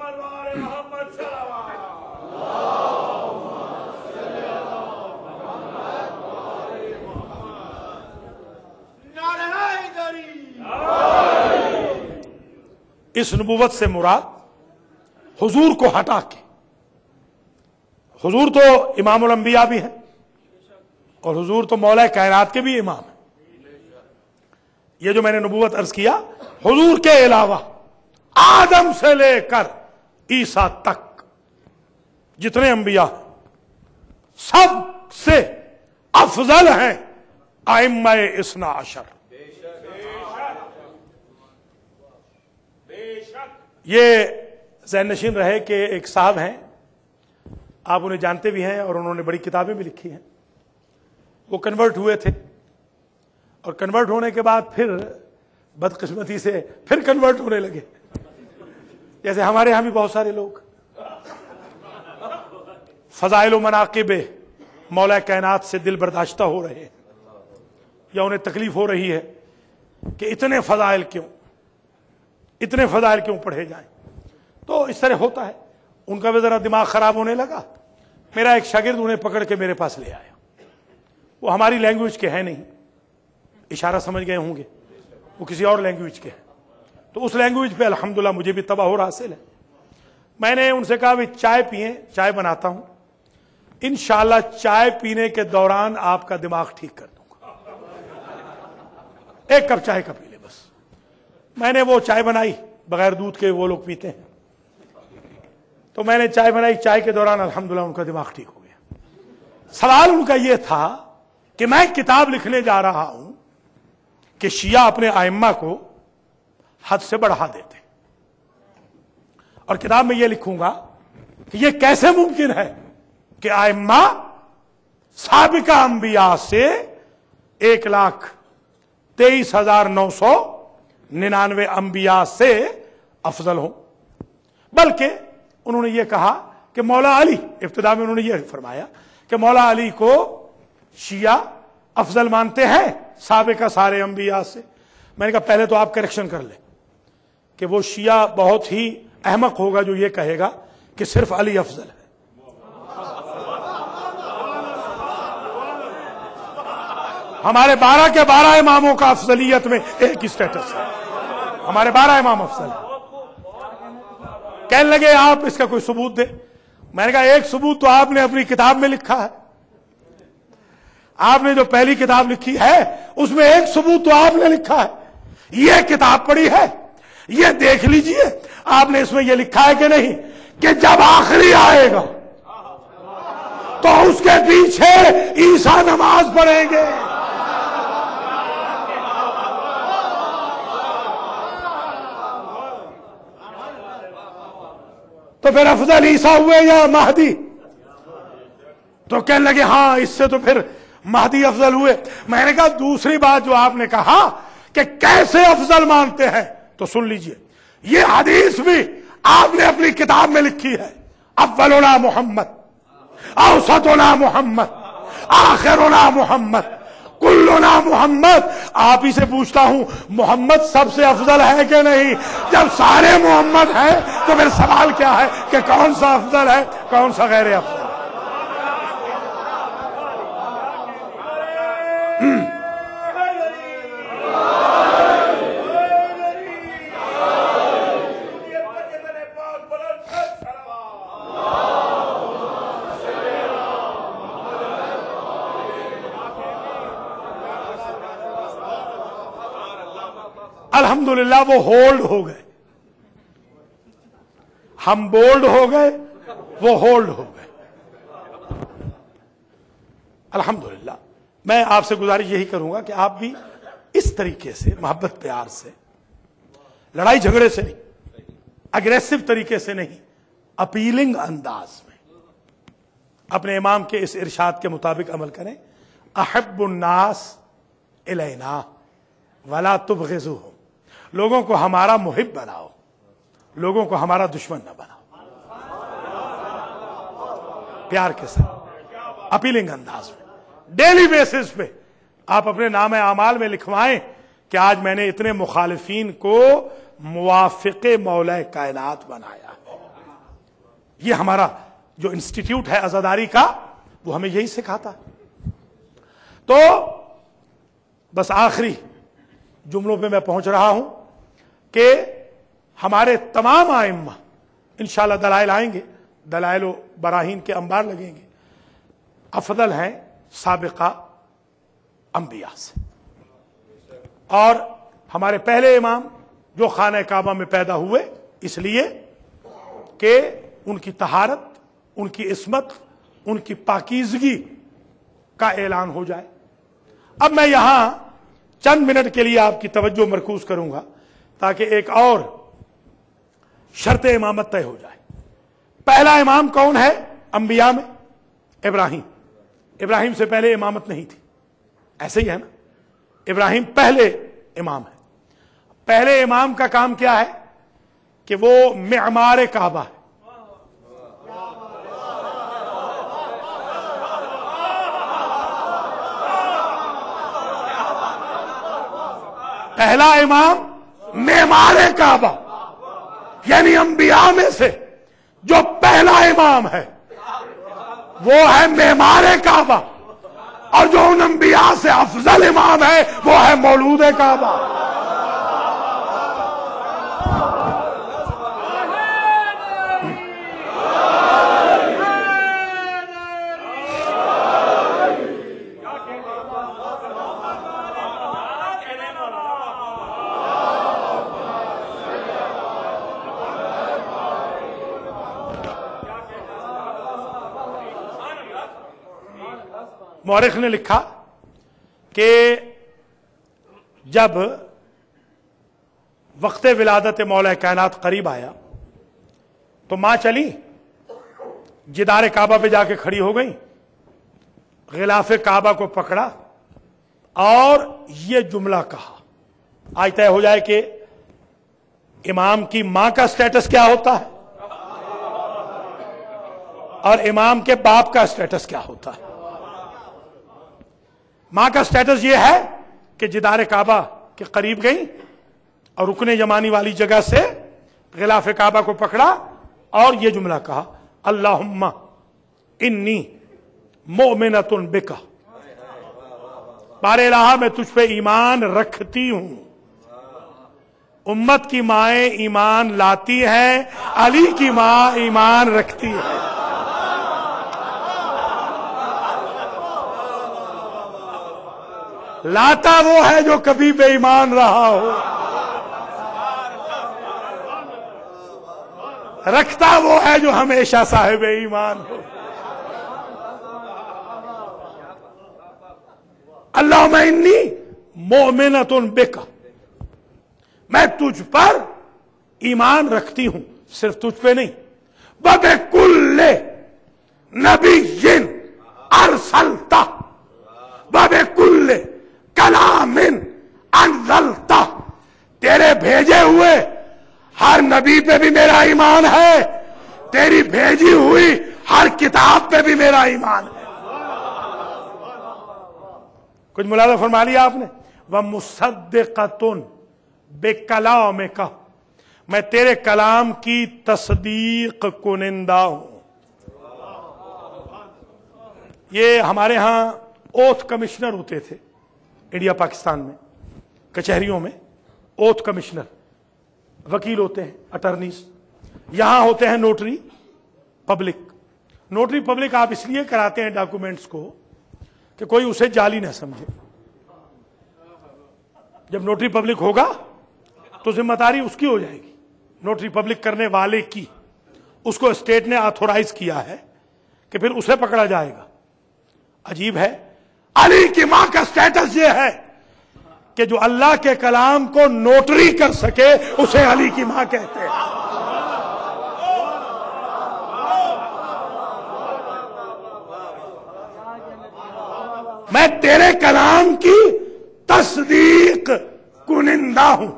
اس نبوت سے مراد حضور کو ہٹا کے، حضور تو امام الانبیاء بھی ہیں اور حضور تو مولا کائنات کے بھی امام ہیں. یہ جو میں نے نبوت عرض کیا، حضور کے علاوہ آدم سے لے کر عیسیٰ تک جتنے انبیاء سب سے افضل ہیں ائمہ اثنا عشر. یہ ذہن نشین رہے کہ ایک صاحب ہیں، آپ انہیں جانتے بھی ہیں اور انہوں نے بڑی کتابیں بھی لکھی ہیں. وہ کنورٹ ہوئے تھے اور کنورٹ ہونے کے بعد پھر بدقسمتی سے پھر کنورٹ ہونے لگے، جیسے ہمارے ہاں بھی بہت سارے لوگ فضائل و مناقب مولا کائنات سے دل برداشتہ ہو رہے ہیں، یا انہیں تکلیف ہو رہی ہے کہ اتنے فضائل کیوں پڑھے جائیں. تو اس طرح ہوتا ہے، ان کا بھی ذرا دماغ خراب ہونے لگا. میرا ایک شاگرد انہیں پکڑ کے میرے پاس لے آیا. وہ ہماری لینگویج کے ہیں نہیں، اشارہ سمجھ گئے ہوں گے، وہ کسی اور لینگویج کے ہیں. تو اس لینگویج پہ الحمدللہ مجھے بھی تباہ حاصل ہے. میں نے ان سے کہا بھی چائے پئیں، چائے بناتا ہوں، انشاءاللہ چائے پینے کے دوران آپ کا دماغ ٹھیک کر دوں گا. ایک کپ چائے کا پی لے بس. میں نے وہ چائے بنائی، بغیر دودھ کے وہ لوگ پیتے ہیں، تو میں نے چائے بنائی. چائے کے دوران الحمدللہ ان کا دماغ ٹھیک ہو گیا. سوال ان کا یہ تھا کہ میں کتاب لکھنے جا رہا ہوں کہ شیعہ اپنے ائمہ کو حد سے بڑھا دیتے، اور کتاب میں یہ لکھوں گا کہ یہ کیسے ممکن ہے کہ ائمہ سابقہ انبیاء سے 1,23,999 انبیاء سے افضل ہوں. بلکہ انہوں نے یہ کہا کہ مولا علی، ابتدا میں انہوں نے یہ فرمایا کہ مولا علی کو شیعہ افضل مانتے ہیں سابقہ سارے انبیاء سے. میں نے کہا پہلے تو آپ کریکشن کر لیں کہ وہ شیعہ بہت ہی احمق ہوگا جو یہ کہے گا کہ صرف علی افضل ہے. ہمارے 12 کے 12 اماموں کا افضلیت میں ایک اسٹیٹس ہے، ہمارے 12 امام افضل ہیں. کہنے لگے آپ اس کا کوئی ثبوت دیں. میں نے کہا ایک ثبوت تو آپ نے اپنی کتاب میں لکھا ہے، آپ نے جو پہلی کتاب لکھی ہے اس میں ایک ثبوت تو آپ نے لکھا ہے. یہ کتاب پڑھی ہے، یہ دیکھ لیجئے آپ نے اس میں یہ لکھا ہے کہ نہیں کہ جب آخری آئے گا تو اس کے پیچھے عیسیٰ نماز پڑھیں گے. تو پھر افضل عیسیٰ ہوئے یا مہدی؟ تو کہنے لگے ہاں اس سے تو پھر مہدی افضل ہوئے. میں نے کہا دوسری بات جو آپ نے کہا کہ کیسے افضل مانتے ہیں، تو سن لیجئے یہ حدیث بھی آپ نے اپنی کتاب میں لکھی ہے. اولنا محمد، اوسطنا محمد، آخرنا محمد، کلنا محمد. آپ ہی سے پوچھتا ہوں محمد سب سے افضل ہے کہ نہیں؟ جب سارے محمد ہیں تو پھر سوال کیا ہے کہ کون سا افضل ہے کون سا غیر افضل ہے. الحمدللہ وہ ہولڈ ہو گئے، ہم بولڈ ہو گئے، وہ ہولڈ ہو گئے. الحمدللہ. میں آپ سے گزارش یہی کروں گا کہ آپ بھی اس طریقے سے محبت پیار سے، لڑائی جھگڑے سے نہیں، اگریسو طریقے سے نہیں، اپیلنگ انداز میں اپنے امام کے اس ارشاد کے مطابق عمل کریں. احب الناس الینا ولا تبغضوہم. لوگوں کو ہمارا محب بناؤ، لوگوں کو ہمارا دشمن نہ بناؤ. پیار کے ساتھ اپیلنگ انداز میں ڈیلی بیسس پہ آپ اپنے نام اعمال میں لکھوائیں کہ آج میں نے اتنے مخالفین کو موافق مولا کائنات بنایا. یہ ہمارا جو انسٹیٹیوٹ ہے عزاداری کا وہ ہمیں یہی سکھاتا. تو بس آخری جملوں پہ میں پہنچ رہا ہوں کہ ہمارے تمام ائمہ انشاءاللہ دلائل آئیں گے، دلائل و براہین کے انبار لگیں گے، افضل ہیں سابقہ انبیاء سے. اور ہمارے پہلے امام جو خانہ کعبہ میں پیدا ہوئے اس لیے کہ ان کی طہارت، ان کی عصمت، ان کی پاکیزگی کا اعلان ہو جائے۔ اب میں یہاں چند منٹ کے لیے آپ کی توجہ مرکوز کروں گا تاکہ ایک اور شرط امامت طے ہو جائے۔ پہلا امام کون ہے انبیاء میں؟ ابراہیم۔ ابراہیم سے پہلے امامت نہیں تھی، ایسے ہی ہے نا، ابراہیم پہلے امام ہے۔ پہلے امام کا کام کیا ہے کہ وہ معمار کعبہ ہے۔ پہلا امام معمار کعبہ، یعنی انبیاء میں سے جو پہلا امام ہے وہ ہے معمار کعبہ، اور جو ان انبیاء سے افضل امام ہے وہ ہے مولود کعبہ۔ مورخ نے لکھا کہ جب وقت ولادت مولا کائنات قریب آیا تو ماں چلی جدار کعبہ پہ جا کے کھڑی ہو گئی، غلاف کعبہ کو پکڑا اور یہ جملہ کہا۔ آج طے ہو جائے کہ امام کی ماں کا سٹیٹس کیا ہوتا ہے اور امام کے باپ کا سٹیٹس کیا ہوتا ہے۔ ماں کا سٹیٹس یہ ہے کہ جدار کعبہ کے قریب گئی اور رکن یمانی والی جگہ سے غلاف کعبہ کو پکڑا اور یہ جملہ کہا، اللہم انی مؤمنۃ بک، بار الہ میں تجھ پہ ایمان رکھتی ہوں۔ امت کی مائیں ایمان لاتی ہیں، علی کی ماں ایمان رکھتی ہے۔ لاتا وہ ہے جو کبھی بے ایمان رہا ہو، رکھتا وہ ہے جو ہمیشہ صاحب ایمان ہو۔ اللہم انی مؤمنۃ بک، میں تجھ پر ایمان رکھتی ہوں، صرف تجھ پہ نہیں، وبکل نبی ارسلتہ، وبکل کلام انزلتہ، تیرے بھیجے ہوئے ہر نبی پہ بھی میرا ایمان ہے، تیری بھیجی ہوئی ہر کتاب پہ بھی میرا ایمان ہے۔ کچھ ملاحظہ فرما لیا آپ نے؟ وَمُصَدِّقَةٌ بِكَلَامِكَ، میں تیرے کلام کی تصدیق کنندہ ہوں۔ یہ ہمارے ہاں اوتھ کمشنر ہوتے تھے انڈیا پاکستان میں، کچہریوں میں اوتھ کمشنر، وکیل ہوتے ہیں، اٹرنیز۔ یہاں ہوتے ہیں نوٹری پبلک۔ نوٹری پبلک آپ اس لیے کراتے ہیں ڈاکومنٹس کو کہ کوئی اسے جعلی نہ سمجھے۔ جب نوٹری پبلک ہوگا تو ذمہ داری اس کی ہو جائے گی، نوٹری پبلک کرنے والے کی۔ اس کو اسٹیٹ نے آتھورائز کیا ہے کہ پھر اسے پکڑا جائے گا۔ عجیب ہے، علی کی ماں کا سٹیٹس یہ ہے کہ جو اللہ کے کلام کو نوٹری کر سکے اسے علی کی ماں کہتے ہیں۔ میں تیرے کلام کی تصدیق کنندہ ہوں۔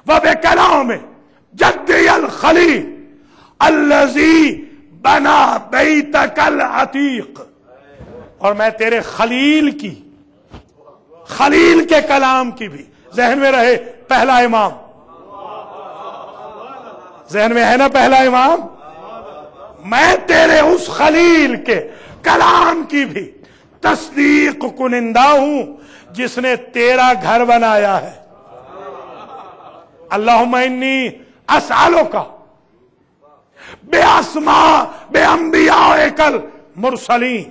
وَبِكَلَامِ جَدِّيَ الْخَلِيلِ الَّذِي بَنَا بَيْتَكَ الْعَتِيقِ، اور میں تیرے خلیل کی، خلیل کے کلام کی بھی، ذہن میں رہے پہلا امام، ذہن میں ہے نا پہلا امام، میں تیرے اس خلیل کے کلام کی بھی تصدیق کنندہ ہوں جس نے تیرا گھر بنایا ہے۔ اللہم انی اسألک بِأَسْمَاءِ بِأَنْبِيَائِكَ الْمُرْسَلِينَ،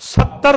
70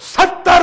70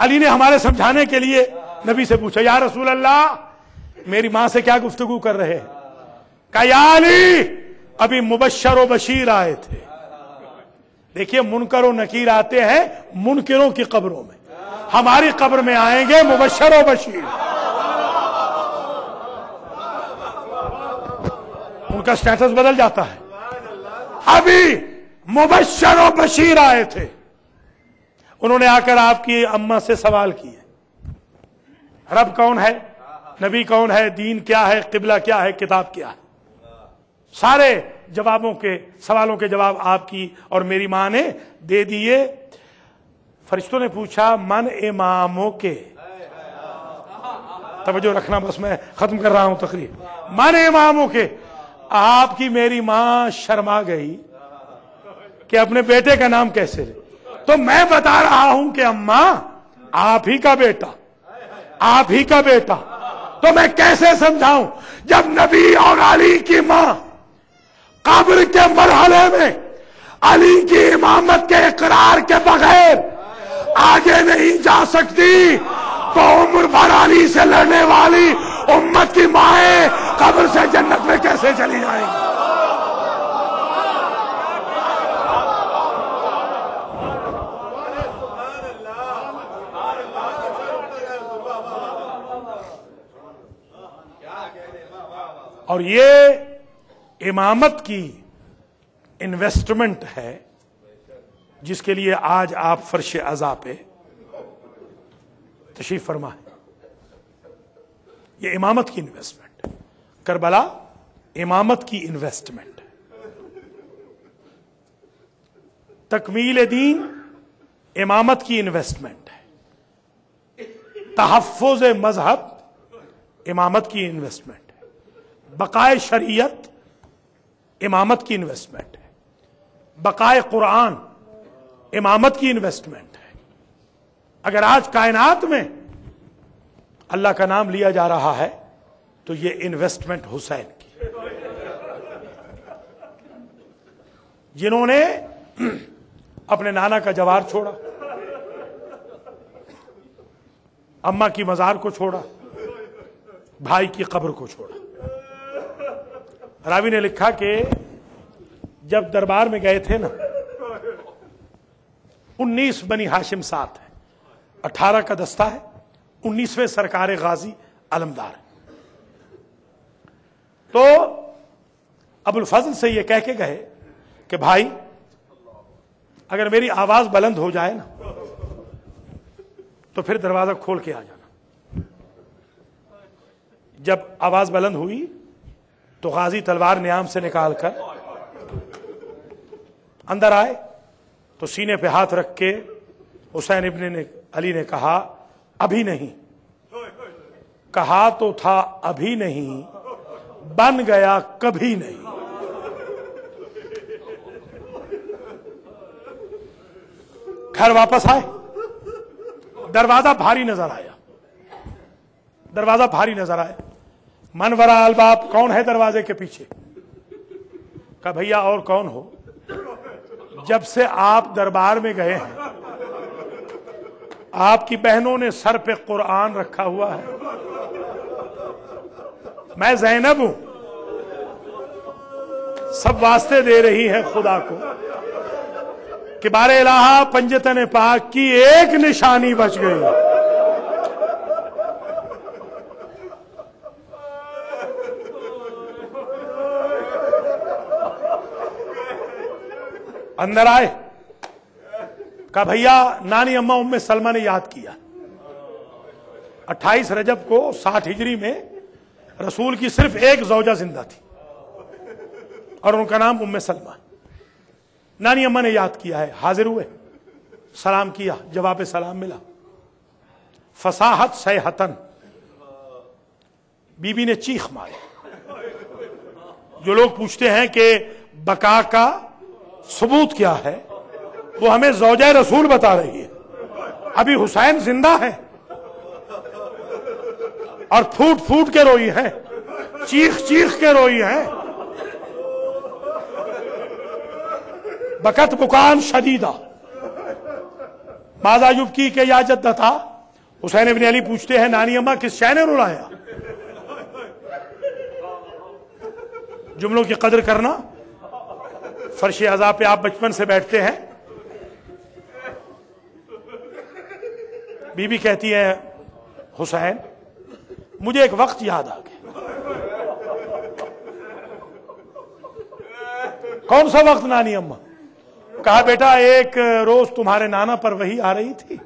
علی نے ہمارے سمجھانے کے لیے نبی سے پوچھا یا رسول اللہ میری ماں سے کیا گفتگو کر رہے ہیں؟ کہا یا علی ابھی مبشر و بشیر آئے تھے. دیکھیے منکر و نکیر آتے ہیں منکروں کی قبروں میں، ہماری قبر میں آئیں گے مبشر و بشیر. ان کا سٹیٹس بدل جاتا ہے. ابھی مبشر و بشیر آئے تھے. انہوں نے آ کر آپ کی اماں سے سوال کیے رب کون ہے، نبی کون ہے، دین کیا ہے، قبلہ کیا ہے، کتاب کیا ہے. سارے سوالوں کے جواب آپ کی اور میری ماں نے دے دیے. فرشتوں نے پوچھا من اماموں کے، توجہ رکھنا بس میں ختم کر رہا ہوں تقریر. من اماموں کے. آپ کی میری ماں شرما گئی کہ اپنے بیٹے کا نام کیسے لے. تو میں بتا رہا ہوں کہ اماں آپ ہی کا بیٹا، آپ ہی کا بیٹا. تو میں کیسے سمجھاؤں جب نبی اور علی کی ماں قبر کے مرحلے میں علی کی امامت کے اقرار کے بغیر آگے نہیں جا سکتی، تو عمر بھر علی سے لڑنے والی امت کی مائیں قبر سے جنت میں کیسے چلی جائیں گی؟ اور یہ امامت کی انویسٹمنٹ ہے جس کے لیے آج آپ فرش عزا پہ تشریف فرما ہے. یہ امامت کی انویسٹمنٹ، کربلا امامت کی انویسٹمنٹ. تکمیل دین امامت کی انویسٹمنٹ ہے. تحفظ مذہب امامت کی انویسٹمنٹ ہے. بقائے شریعت امامت کی انویسٹمنٹ ہے. بقائے قرآن امامت کی انویسٹمنٹ ہے. اگر آج کائنات میں اللہ کا نام لیا جا رہا ہے تو یہ انویسٹمنٹ حسین کی، جنہوں نے اپنے نانا کا جوار چھوڑا، اماں کی مزار کو چھوڑا، بھائی کی قبر کو چھوڑا. راوی نے لکھا کہ جب دربار میں گئے تھے نا 19 بنی ہاشم ساتھ ہے، 18 کا دستہ ہے، 19ویں سرکار غازی علمدار ہے. تو ابو الفضل سے یہ کہہ کے گئے کہ بھائی اگر میری آواز بلند ہو جائے نا تو پھر دروازہ کھول کے آ جانا. جب آواز بلند ہوئی تو غازی تلوار نیام سے نکال کر اندر آئے تو سینے پہ ہاتھ رکھ کے حسین ابن علی نے کہا ابھی نہیں. کہا تو تھا ابھی نہیں، بن گیا کبھی نہیں. گھر واپس آئے، دروازہ بھاری نظر آیا. دروازہ بھاری نظر آیا. من ورا الباب، کون ہے دروازے کے پیچھے؟ کہا بھیا اور کون ہو، جب سے آپ دربار میں گئے ہیں آپ کی بہنوں نے سر پہ قرآن رکھا ہوا ہے. میں زینب ہوں، سب واسطے دے رہی ہے خدا کو کہ بار الہ پنجتن پاک کی ایک نشانی بچ گئی. اندر آئے، کہا بھیا نانی اماں ام سلمہ نے یاد کیا. 28 رجب کو 60 ہجری میں رسول کی صرف ایک زوجہ زندہ تھی اور ان کا نام ام سلمہ. نانی اماں نے یاد کیا ہے. حاضر ہوئے، سلام کیا، جواب سلام ملا. فصاحت صیحتن، بی بی نے چیخ ماری. جو لوگ پوچھتے ہیں کہ بقا کا ثبوت کیا ہے، وہ ہمیں زوجہ رسول بتا رہی ہے. ابھی حسین زندہ ہے اور پھوٹ پھوٹ کے روئی ہے، چیخ چیخ کے روئی ہے. بکت بکان شدیدہ، ماذا یبکی کہ یا جدتا حسین ابن علی پوچھتے ہیں نانی اماں کس شے نے رلایا؟ جملوں کی قدر کرنا. فرش عزا پہ آپ بچپن سے بیٹھتے ہیں. بی بی کہتی ہے حسین مجھے ایک وقت یاد آ گیا. کون سا وقت نانی اماں؟ کہا بیٹا ایک روز تمہارے نانا پر وحی آ رہی تھی،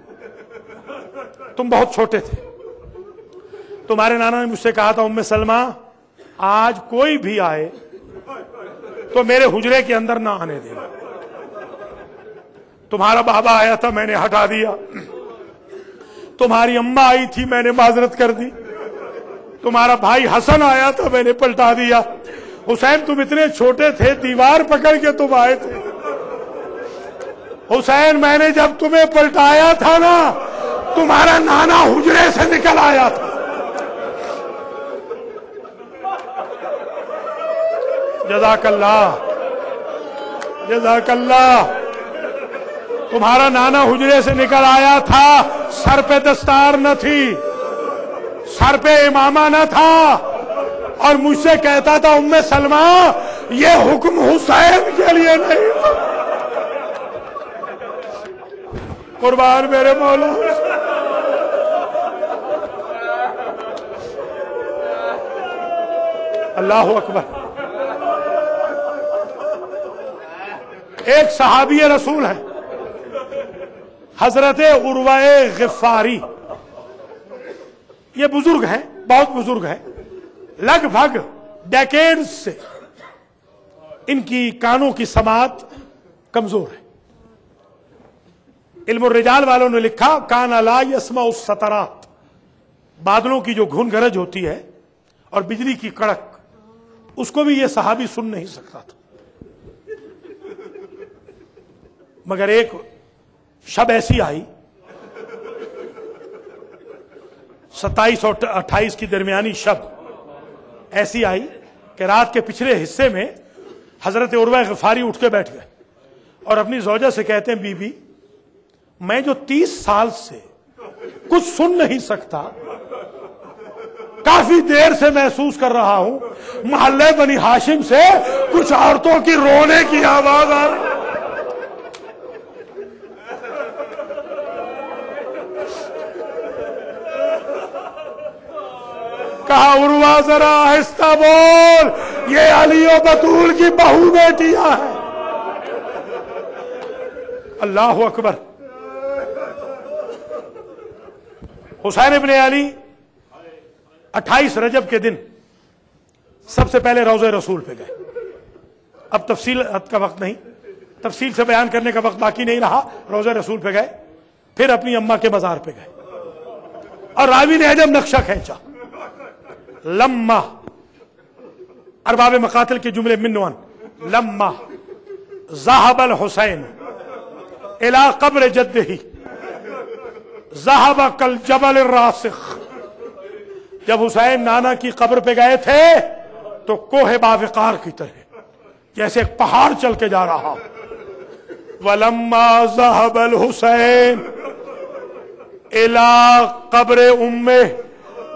تم بہت چھوٹے تھے. تمہارے نانا نے مجھ سے کہا تھا ام سلمہ آج کوئی بھی آئے تو میرے حجرے کے اندر نہ آنے دینا. تمہارا بابا آیا تھا میں نے ہٹا دیا، تمہاری اماں آئی تھی میں نے معذرت کر دی، تمہارا بھائی حسن آیا تھا میں نے پلٹا دیا. حسین تم اتنے چھوٹے تھے دیوار پکڑ کے تم آئے تھے. حسین میں نے جب تمہیں پلٹایا تھا نا تمہارا نانا حجرے سے نکل آیا تھا. جزاک اللہ جزاک اللہ. تمہارا نانا حجرے سے نکل آیا تھا، سر پہ دستار نہ تھی، سر پہ امامہ نہ تھا، اور مجھ سے کہتا تھا ام سلمہ یہ حکم حسین کے لیے نہیں. قربان میرے مولا. اللہ اکبر. ایک صحابی رسول ہے حضرت عروہ غفاری. یہ بزرگ ہیں، بہت بزرگ ہیں، لگ بھگ ڈیکیڈز سے ان کی کانوں کی سماعت کمزور ہے. علم الرجال والوں نے لکھا کان لا یسمع السطرات، بادلوں کی جو گھن گرج ہوتی ہے اور بجلی کی کڑک، اس کو بھی یہ صحابی سن نہیں سکتا تھا. مگر ایک شب ایسی آئی 27 اور 28 کی درمیانی شب ایسی آئی کہ رات کے پچھلے حصے میں حضرت عروہ غفاری اٹھ کے بیٹھ گئے اور اپنی زوجہ سے کہتے ہیں بی بی میں جو 30 سال سے کچھ سن نہیں سکتا کافی دیر سے محسوس کر رہا ہوں محلے بنی ہاشم سے کچھ عورتوں کی رونے کی آواز آ رہی. کہا عروہ ذرا آہستہ بول، یہ علی و بطول کی بہو بیٹیاں ہیں. اللہ اکبر. حسین ابن علی 28 رجب کے دن سب سے پہلے روضہ رسول پہ گئے. اب تفصیل کا وقت نہیں، تفصیل سے بیان کرنے کا وقت باقی نہیں رہا. روضہ رسول پہ گئے، پھر اپنی اماں کے مزار پہ گئے اور راوی نے جب نقشہ کھینچا لما، ارباب مقاتل کے جملے منوان، لما ذهب الحسین الى قبر جدہ ذهب كالجبل الراسخ. جب حسین نانا کی قبر پہ گئے تھے تو کوہ باوقار کی طرح جیسے ایک پہاڑ چل کے جا رہا. وَلَمَّا ذَهَبَ الْحُسَيْنُ إِلَىٰ قَبْرِ أُمِّهِ،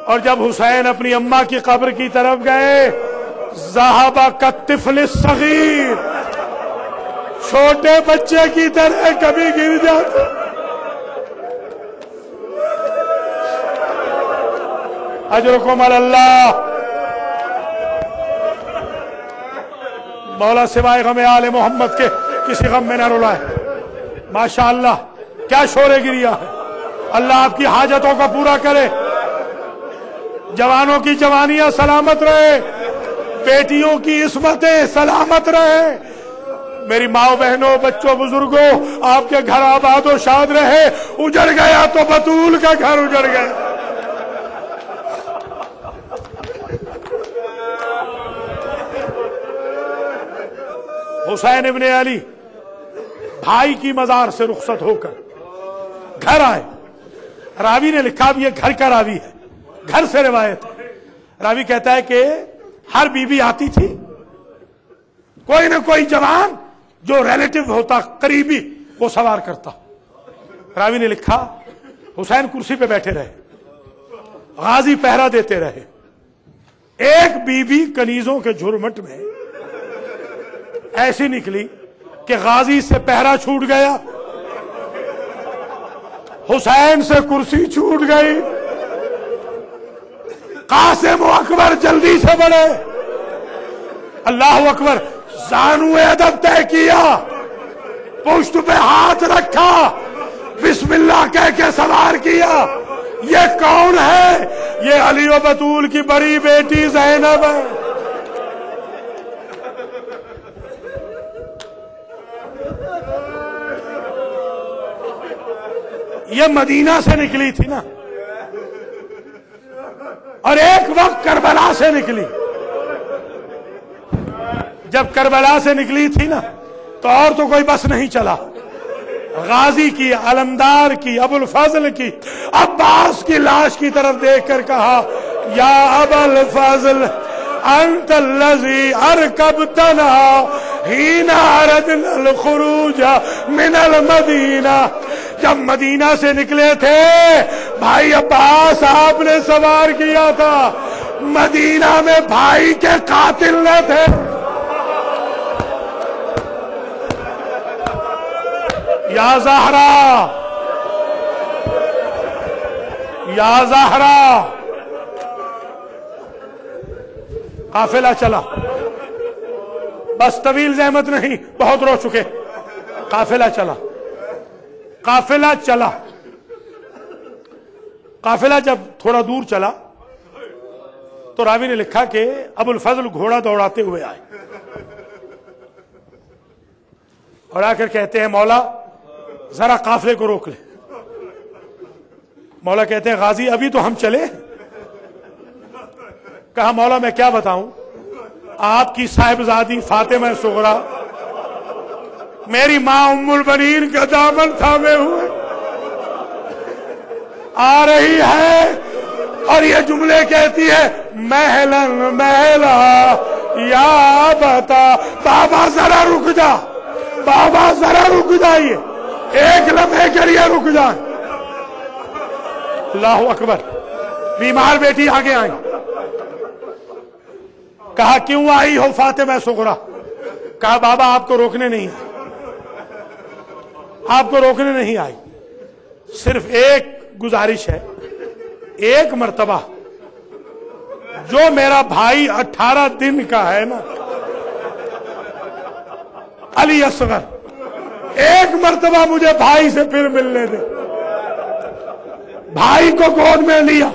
اور جب حسین اپنی اماں کی قبر کی طرف گئے ذَهَبَ كَالطِّفْلِ الصَّغِيرِ، چھوٹے بچے کی طرح کبھی گر جاتے. اجرکم علی اللہ. مولا سوائے غم آل محمد کے کسی غم میں نہ رلائے. ماشاءاللہ کیا شور گریا ہے. اللہ آپ کی حاجتوں کا پورا کرے. جوانوں کی جوانیاں سلامت رہے، بیٹیوں کی عصمتیں سلامت رہے. میری ماں بہنوں بچوں بزرگوں آپ کے گھر آباد و شاد رہے. اجڑ گیا تو بطول کا گھر اجڑ گیا. حسین ابن علی بھائی کی مزار سے رخصت ہو کر گھر آئے. راوی نے لکھا بھی یہ گھر کا راوی ہے، گھر سے روایت ہے. راوی کہتا ہے کہ ہر بیوی آتی تھی، کوئی نہ کوئی جوان جو ریلیٹو ہوتا قریبی وہ سوار کرتا. راوی نے لکھا حسین کرسی پہ بیٹھے رہے، غازی پہرا دیتے رہے. ایک بی بی کنیزوں کے جھرمٹ میں ایسی نکلی کہ غازی سے پہرا چھوٹ گیا، حسین سے کرسی چھوٹ گئی. قاسم و اکبر جلدی سے بڑھے، اللہ اکبر، زانو ادب طے کیا، پشت پہ ہاتھ رکھا، بسم اللہ کہہ کے سوار کیا. یہ کون ہے؟ یہ علی و بطول کی بڑی بیٹی زینب ہے. یہ مدینہ سے نکلی تھی نا، اور ایک وقت کربلا سے نکلی. جب کربلا سے نکلی تھی نا تو اور تو کوئی بس نہیں چلا. غازی کی، علمدار کی، ابو الفضل کی، عباس کی لاش کی طرف دیکھ کر کہا یا ابا الفضل انت الذی ارکبتنا حین اردنا الخروج من المدینہ. جب مدینہ سے نکلے تھے بھائی عباس آپ نے سوار کیا تھا، مدینہ میں بھائی کے قاتل نہ تھے. یا زہرا، یا زہرا. قافلہ چلا، بس طویل زحمت نہیں، بہت رو چکے. قافلہ چلا، قافلہ چلا. قافلہ جب تھوڑا دور چلا تو راوی نے لکھا کہ ابو الفضل گھوڑا دوڑاتے ہوئے آئے اور آ کر کہتے ہیں مولا ذرا قافلے کو روک لے. مولا کہتے ہیں غازی ابھی تو ہم چلے. کہا مولا میں کیا بتاؤں، آپ کی صاحبزادی فاطمہ صغرا میری ماں ام البنین کا دامن تھامے ہوئے آ رہی ہے اور یہ جملے کہتی ہے محلن محلا یا بتا. بابا ذرا رک جا، بابا ذرا رک جائیے، ایک لمحے کے لیے رک جائیں. اللہ اکبر. بیمار بیٹی آگے آئی. کہا کیوں آئی ہو فاطمہ صغرا؟ کہا بابا آپ کو روکنے نہیں آئی، آپ کو روکنے نہیں آئی، صرف ایک گزارش ہے. ایک مرتبہ جو میرا بھائی 18 دن کا ہے نا علی اصغر، ایک مرتبہ مجھے بھائی سے پھر ملنے دے. بھائی کو گود میں لیا.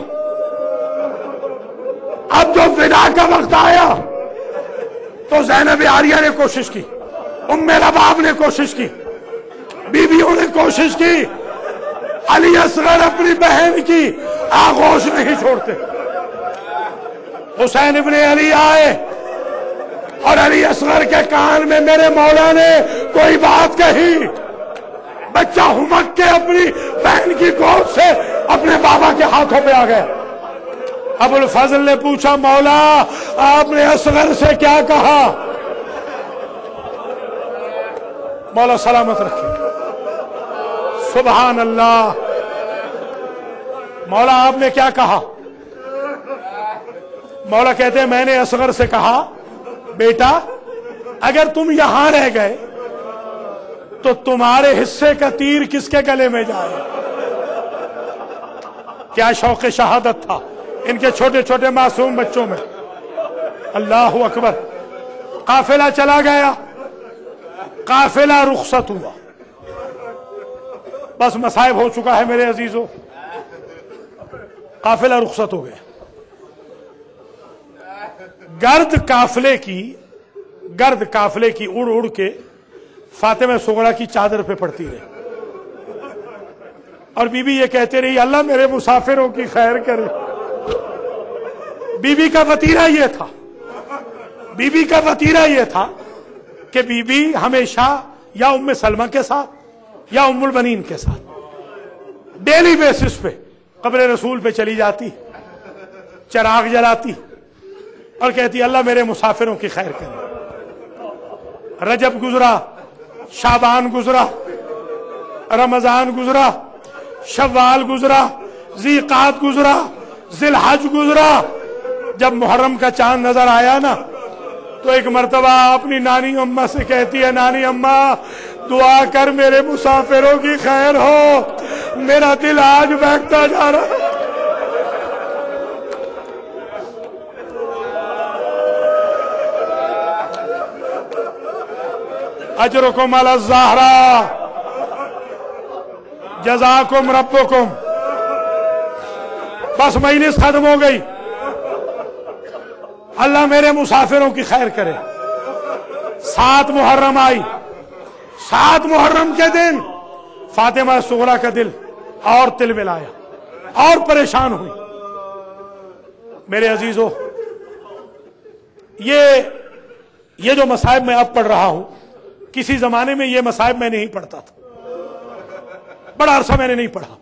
اب جو فدا کا وقت آیا تو زینب عالیہ نے کوشش کی، ام رباب نے کوشش کی، بیویوں نے کوشش کی. علی اصغر اپنی بہن کی آغوش نہیں چھوڑتے. حسین ابن علی آئے اور علی اصغر کے کان میں میرے مولا نے کوئی بات کہی. بچہ ہمک کے اپنی بہن کی گود سے اپنے بابا کے ہاتھوں پہ آ گیا. ابو الفضل نے پوچھا مولا آپ نے اصغر سے کیا کہا؟ مولا سلامت رکھے. سبحان اللہ. مولا آپ نے کیا کہا؟ مولا کہتے ہیں میں نے اصغر سے کہا بیٹا اگر تم یہاں رہ گئے تو تمہارے حصے کا تیر کس کے گلے میں جائے؟ کیا شوق شہادت تھا ان کے چھوٹے چھوٹے معصوم بچوں میں. اللہ اکبر. قافلہ چلا گیا، قافلہ رخصت ہوا. بس مصائب ہو چکا ہے میرے عزیزوں. قافلہ رخصت ہو گیا. گرد قافلے کی اڑ اڑ کے فاطمہ صغرا کی چادر پہ پڑتی رہی اور بی بی یہ کہتے رہی اللہ میرے مسافروں کی خیر کرے. بی بی کا وتیرہ یہ تھا، بی بی کا وتیرہ یہ تھا کہ بی بی ہمیشہ یا ام سلمہ کے ساتھ یا ام البنین کے ساتھ ڈیلی بیسس پہ قبر رسول پہ چلی جاتی، چراغ جلاتی اور کہتی اللہ میرے مسافروں کی خیر کرے. رجب گزرا، شعبان گزرا، رمضان گزرا، شوال گزرا، ذی قعد گزرا، ذی الحج گزرا. جب محرم کا چاند نظر آیا نا تو ایک مرتبہ اپنی نانی اماں سے کہتی ہے، نانی اماں دعا کر میرے مسافروں کی خیر ہو، میرا دل آج بہکتا جا رہا ہے. اجرکم علی الزہرا جزاکم ربکم. بس مجلس ختم ہو گئی. اللہ میرے مسافروں کی خیر کرے. 7 محرم آئی. 7 محرم کے دن فاطمہ صغریٰ کا دل اور تل ملایا اور پریشان ہوئی. میرے عزیزو، یہ جو مصائب میں اب پڑھ رہا ہوں، کسی زمانے میں یہ مصائب میں نہیں پڑھتا تھا. بڑا عرصہ میں نے نہیں پڑھا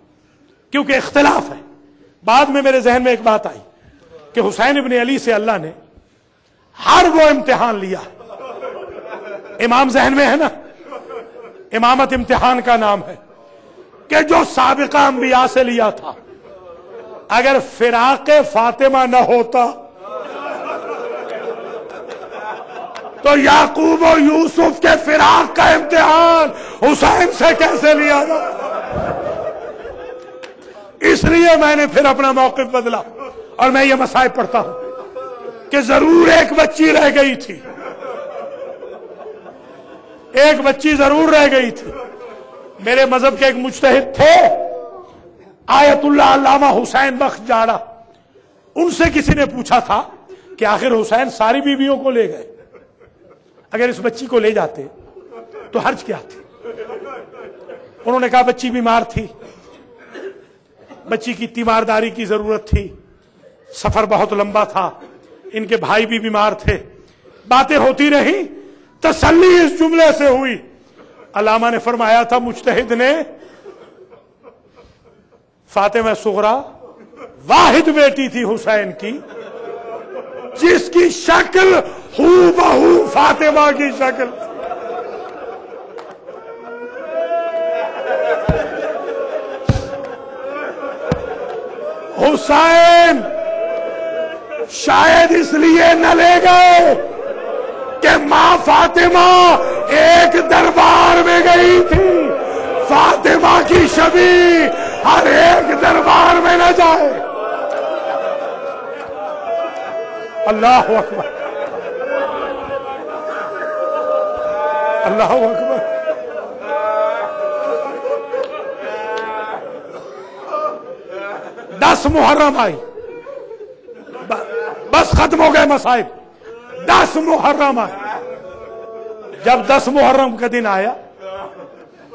کیونکہ اختلاف ہے. بعد میں میرے ذہن میں ایک بات آئی کہ حسین ابن علی سے اللہ نے ہر وہ امتحان لیا. امام ذہن میں ہے نا، امامت امتحان کا نام ہے، کہ جو سابقہ انبیاء سے لیا تھا. اگر فراق فاطمہ نہ ہوتا تو یعقوب و یوسف کے فراق کا امتحان حسین سے کیسے لیا جائے؟ اس لیے میں نے پھر اپنا موقف بدلا اور میں یہ مصائب پڑھتا ہوں کہ ضرور ایک بچی رہ گئی تھی، ایک بچی ضرور رہ گئی تھی. میرے مذہب کے ایک مجتہد تھے آیت اللہ علامہ حسین بخش جاڑا. ان سے کسی نے پوچھا تھا کہ آخر حسین ساری بیویوں کو لے گئے، اگر اس بچی کو لے جاتے تو حرج کیا تھی؟ انہوں نے کہا بچی بیمار تھی، بچی کی تیمارداری کی ضرورت تھی، سفر بہت لمبا تھا، ان کے بھائی بھی بیمار تھے. باتیں ہوتی رہی، تسلی اس جملے سے ہوئی. علامہ نے فرمایا تھا مجتہد نے، فاطمہ صغریٰ واحد بیٹی تھی حسین کی جس کی شکل ہو بہو فاطمہ کی شکل. حسین شاید اس لیے نہ لے گئے کہ ماں فاطمہ ایک دربار میں گئی تھی. فاطمہ کی شبیہ ہر ایک دربار میں نہ جائے. اللہ اکبر، اللہ اکبر. دس محرم آئی، بس ختم ہو گئے مصائب. 10 محرم آئی. جب 10 محرم کا دن آیا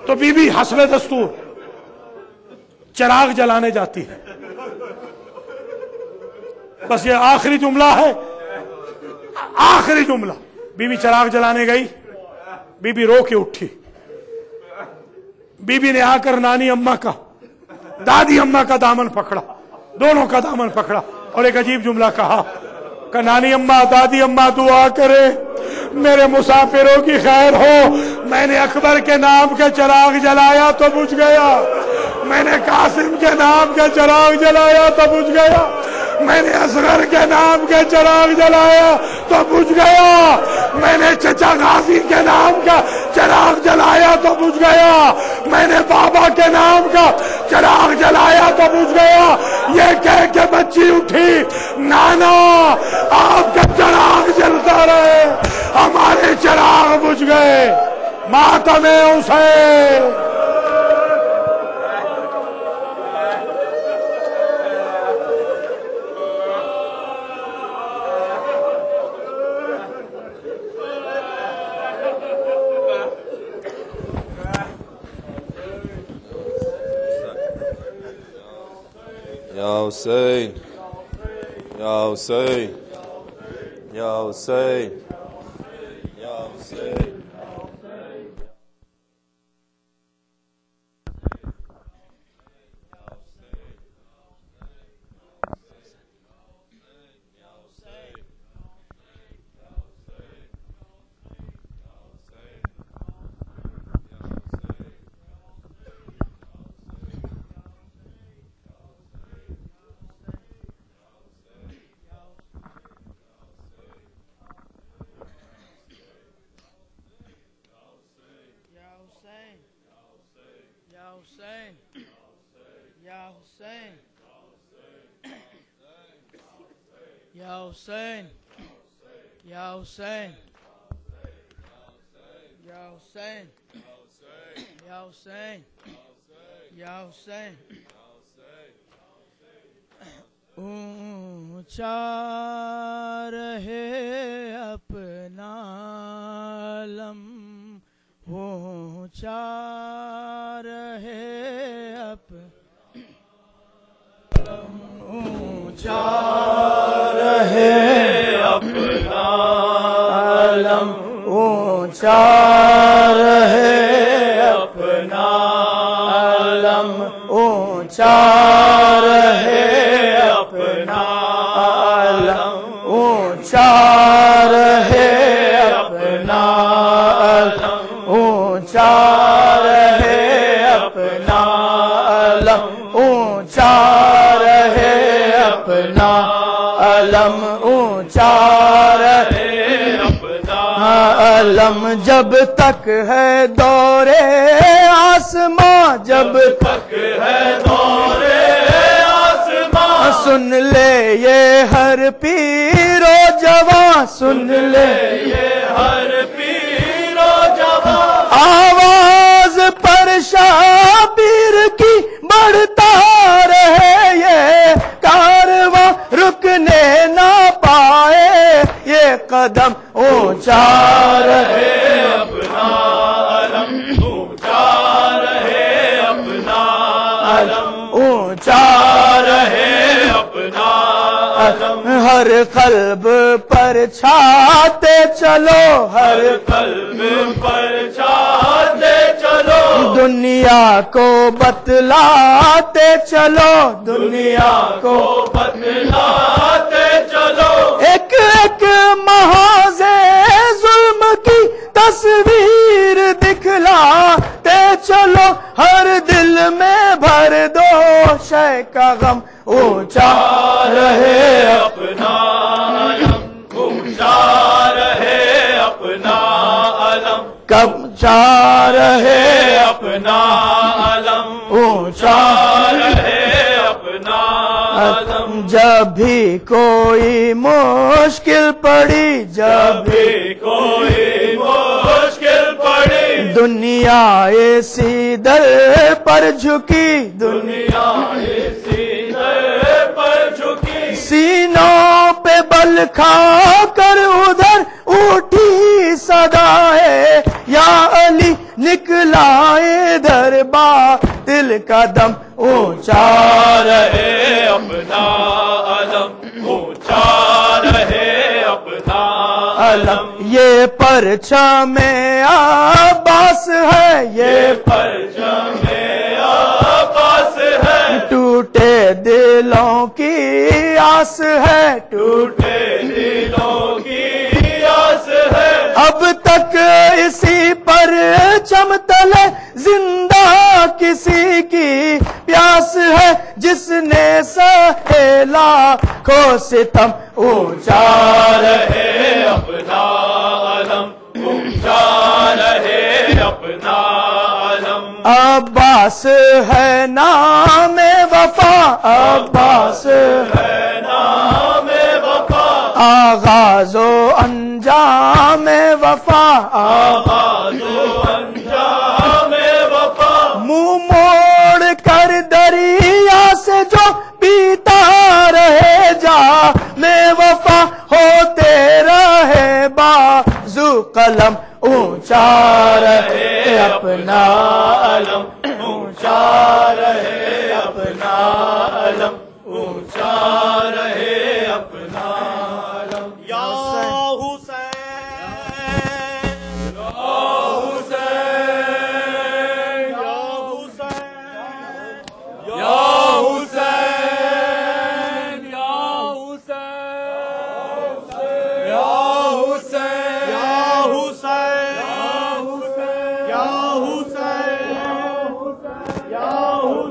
تو بی بی حسب دستور چراغ جلانے جاتی ہے. بس یہ آخری جملہ ہے، آخری جملہ. بی بی چراغ جلانے گئی، بی بی رو کے اٹھی. بی بی نے آ کر نانی اماں کا، دادی اماں کا دامن پکڑا، دونوں کا دامن پکڑا اور ایک عجیب جملہ کہا کہ نانی اماں دادی اماں دعا کرے میرے مسافروں کی خیر ہو. میں نے اکبر کے نام کا چراغ جلایا تو بجھ گیا، میں نے قاسم کے نام کا چراغ جلایا تو بجھ گیا، میں نے اصغر کے نام کا چراغ جلایا تو بجھ گیا، میں نے چچا غازی کے نام کا چراغ جلایا تو بجھ گیا، میں نے بابا کے نام کا چراغ جلایا تو بجھ گیا. یہ کہہ کے بچی اٹھی، نانا آپ کا چراغ جلتا رہے، ہمارے چراغ بجھ گئے. ماتم حسین. یا حسین، یا حسین، یا حسین، یا حسین. Hussein, Ya Hussein, Ya Hussein, Ya Hussein, Ya Hussein, Ya Hussein, Ya Hussein. اونچا رہے اپنا علم، اونچا رہے اونچا رہے اپنا علم، اونچا رہے اپنا علم، اونچا رہے اپنا علم، اونچا رہے اپنا علم، اونچا رہے اپنا علم، اونچا رہے اپنا علم، اونچا رہے اپنا علم، جب تک ہے دورے آسماں، جب تک ہے دورے آسماں، سن لے یہ ہر پیر و جوان، سن لے یہ ہر پیر و جوان، آواز پر شبیر کی بڑھتا رہے یہ کارواں، رکنے نہ پائے یہ قدم، اونچا رہے اپنا علم، اونچا رہے اپنا علم، اونچا رہے اپنا علم، ہر قلب پر چھاتے چلو، ہر قلب پر چھاتے چلو، دنیا کو بتلاتے چلو، دنیا کو بتلاتے چلو، ایک ایک محاذ ظلم کی تصویر دکھلاتے چلو، ہر دل میں بھر دو شے کا غم، اونچا رہے اپنا علم، اونچا رہے اپنا علم، کب اونچا رہے اپنا علم، اونچا رہے اپنا علم، جب بھی کوئی مشکل پڑی، جب بھی کوئی مشکل پڑی، دنیا اسی در پر جھکی، دنیا اسی در پر جھکی، سینوں پہ بل کھا کر ادھر اٹھی صدائے یا علی، نکلا ادھر باطل کا دم، اونچا رہے اپنا علم، اونچا رہے اپنا علم، یہ پرچم عباس ہے، یہ پرچم عباس ہے، ٹوٹے دلوں کی آس ہے، ٹوٹے دلوں کی آس ہے، اب تک اسی پرچم تلے زندہ کسی کی پیاس ہے، جس نے سہیلا کو ستم، اونچا رہے اپنا علم، اونچا رہے اپنا علم، عباس ہے نام وفا، عباس ہے نام وفا، آغاز و انجام وفا، آغاز و انجام وفا، منہ موڑ کر دریا سے جو پیتا رہے جا میں وفا، ہوتے رہے بازو قلم، اونچا رہے اپنا علم، اونچا رہے اپنا علم، اونچا رہے اپنا علم، یا حسین، یا حسین، یا حسین، یا حسین، یا حسین، یا حسین، یا حسین، یا حسین، یا حسین، یا حسین،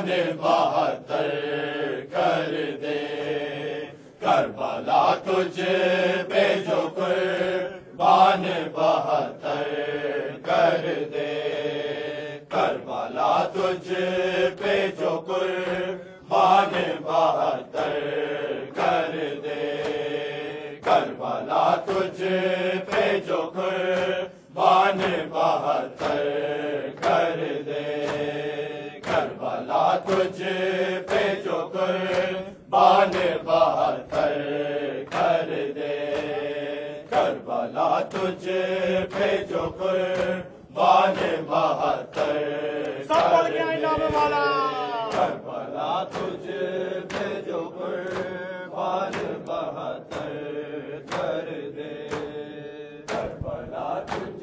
قربان 72 کر دے کربلا تجھ پہ جو قربان 72 کر دے کربلا تجھ پہ جو قربان 72 کر دے کربلا تجھ پہ جو قربان 72 کر دے کربلا تجھ پہ جو قربان 72 کر دے کربلا تجھ پہ جو قربان 72 کربلا تجھ پہ جو قربان 72 کر دے کربلا تجھ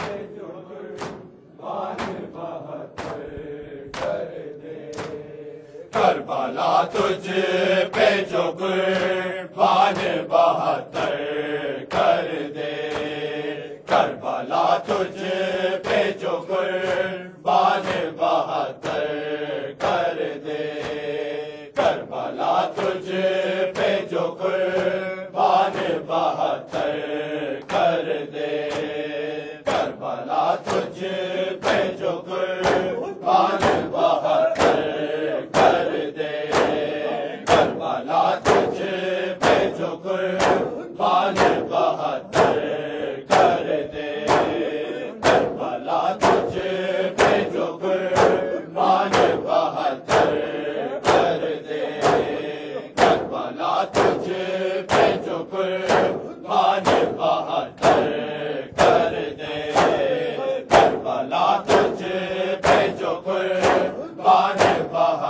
پہ جو قربان 72 کر دے کربلا تجھ پہ جو قربان 72 کر دے کربلا تجھ پہ جو قربان 72 کر دے کربلا تجھ پہ جو قربان 72 کر دے کربلا تجھ پہ جو قربان 72 کر دے کربلا تجھ پہ جو قربان 72 کر دے کربلا تجھ پہ جو قربان 72 کر دے کربلا تجھ پہ جو قربان 72 کر دے کربلا تجھ پہ جو قربان 72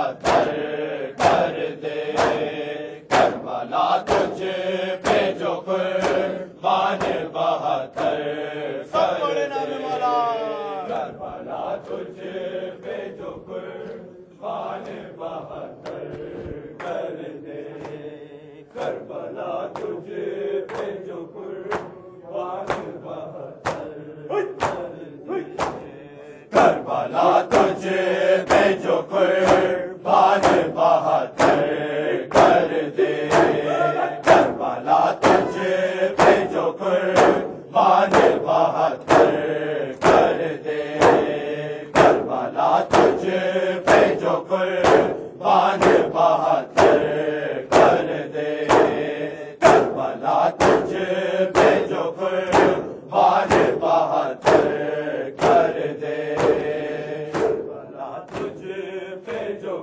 کر دے کربلا تجھ پہ جو قربان 72 کربلا تجھ پہ جو قربان 72 کر دے کربلا تجھ پہ جو قربان 72 کربلا تجھ پہ جو قربان 72 کر دے کربلا تجھ پہ جو قربان 72 کر دے کربلا تجھ پہ جو قربان 72 کر دے کربلا تجھ پہ جو قربان 72 کر دے کربلا تجھ پہ جو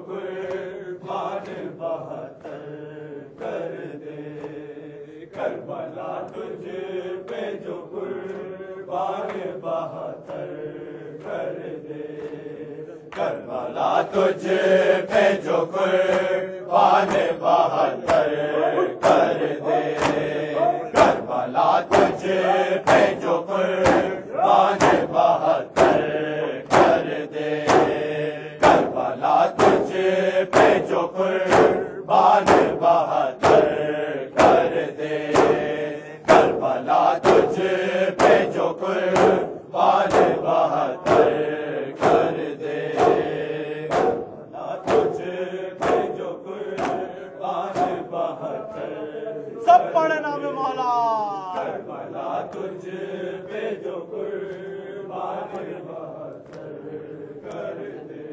قربان 72 کر دے کربلا تجھ پہ جو قربان 72 کر دے کربلا تجھ پہ جو قربان 72 کر دے کربلا تجھ پہ جو قربان 72 کر دے کربلا تجھ پہ جو قربان 72 کر دے کربلا تجھ پہ جو قربان 72 کر دے کربلا تجھ پہ جو قربان 72 سب پڑھے نام مولا کربلا تجھ پہ جو قربان 72 کر دے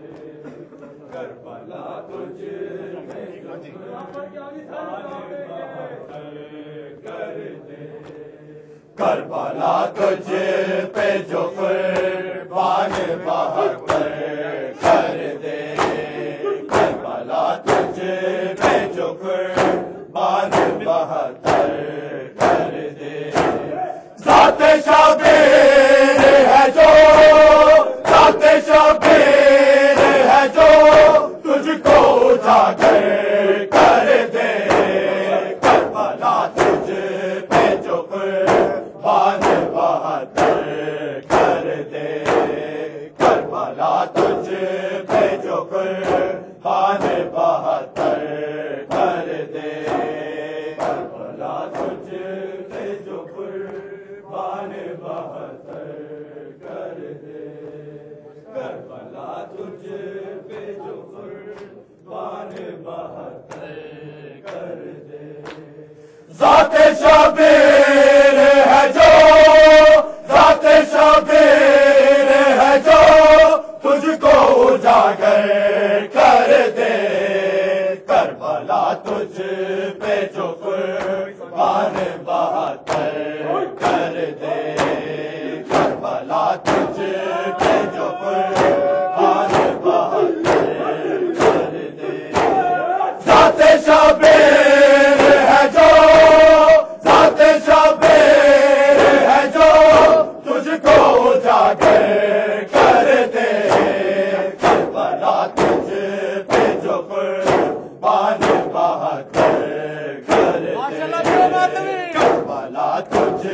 کربلا تجھ پہ جو قربان 72 کر دے کربلا تجھ پہ جو قربان 72 کر دے کربلا تجھ پہ جو قربان 72 کر دے ذات شبیر ہے جو ذات شبیر ہے جو تجھ کو جاگر کر دے کربلا تجھ پہ جو قربان 72 کر دے کربلا تجھ پہ جو قربان 72 کر دے کربلا تجھ پہ جو قربان 72 کر دے کربلا تجھ پہ جو قربان ذات شبیر ہے جو، ذات شبیر ہے جو تجھ کو اجاگر کر دے، کربلا تجھ پہ جو قربان بہتر کر دے، کربلا تجھ پہ جو قربان بہتر کر دے، ذات شبیر ہے جو، ذات شبیر ہے جو تجھ کو اجاگر کر دے، کربلا تجھ پہ جو قربان بہتر کر دے، کربلا تجھ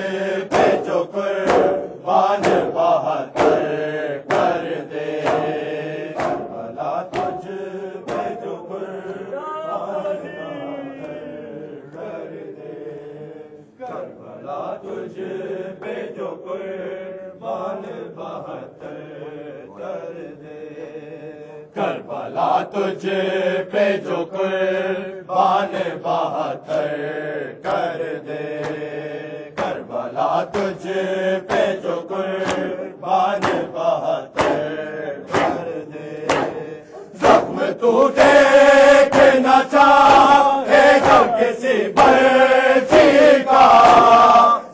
پہ جو قربان بہتر کر دے، کربلا تجھ پہ جو قربان بہتر کر دے، کربلا تجھ پہ جو قربان بہتر کر دے، کربلا تجھ پہ جو قربان بہتر کر دے، کربلا تجھ پہ جو قربان بہتر کر دے، زخم تو دیکھنا چاہے گا کسی برچی کا،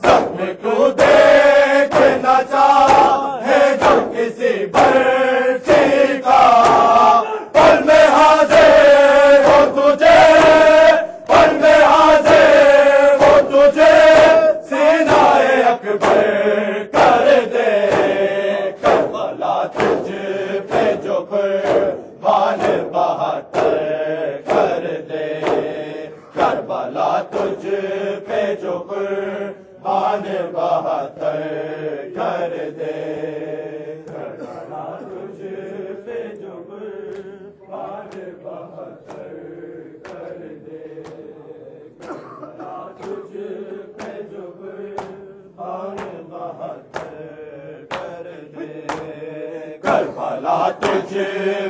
زخم تو دیکھنا چاہے گا کسی برچی کا، پل میں حاضر ہو تجھے، پل میں حاضر ہو تجھے سینہ اکبر کر دے، کربلا تجھ پہ جو قربان بہتر کر دے، کربلا تجھ پہ جو قربان بہتر کر دے، کربلا تجھ پہ جو قربان بہتر کر دے، کربلا تجھ پہ جو قربان بہتر کر دے، کربلا تجھ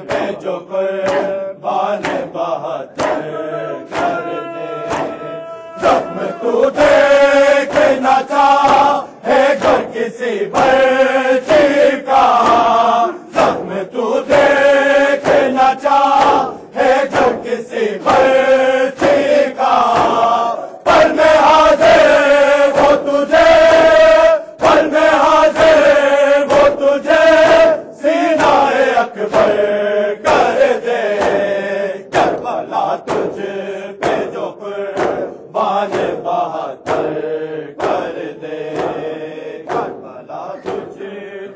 پہ جو قربان بہتر کر دے، زخم تو دیکھنا چاہے گر کسی برچی کا، زخم تو دیکھنا چاہے گر کسی برچی کا، پل میں حاضر ہو تجھے، پل میں حاضر ہو تجھے سینہ اکبر کر دے، کربلا تجھ پہ جو قربان بہتر کر دے، کربلا تجھ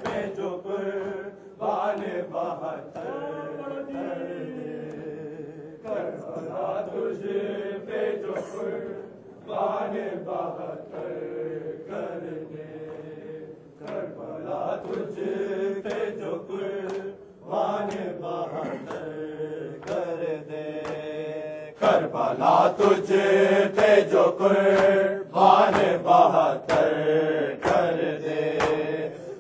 پہ جو قربان بہتر کر دے، کربلا تجھ پہ جو قربان بہتر کر دے، کربلا تجھ پہ جو قربان بہتر کر دے، کربلا تجھ پہ جو قربان بہتر کر دے،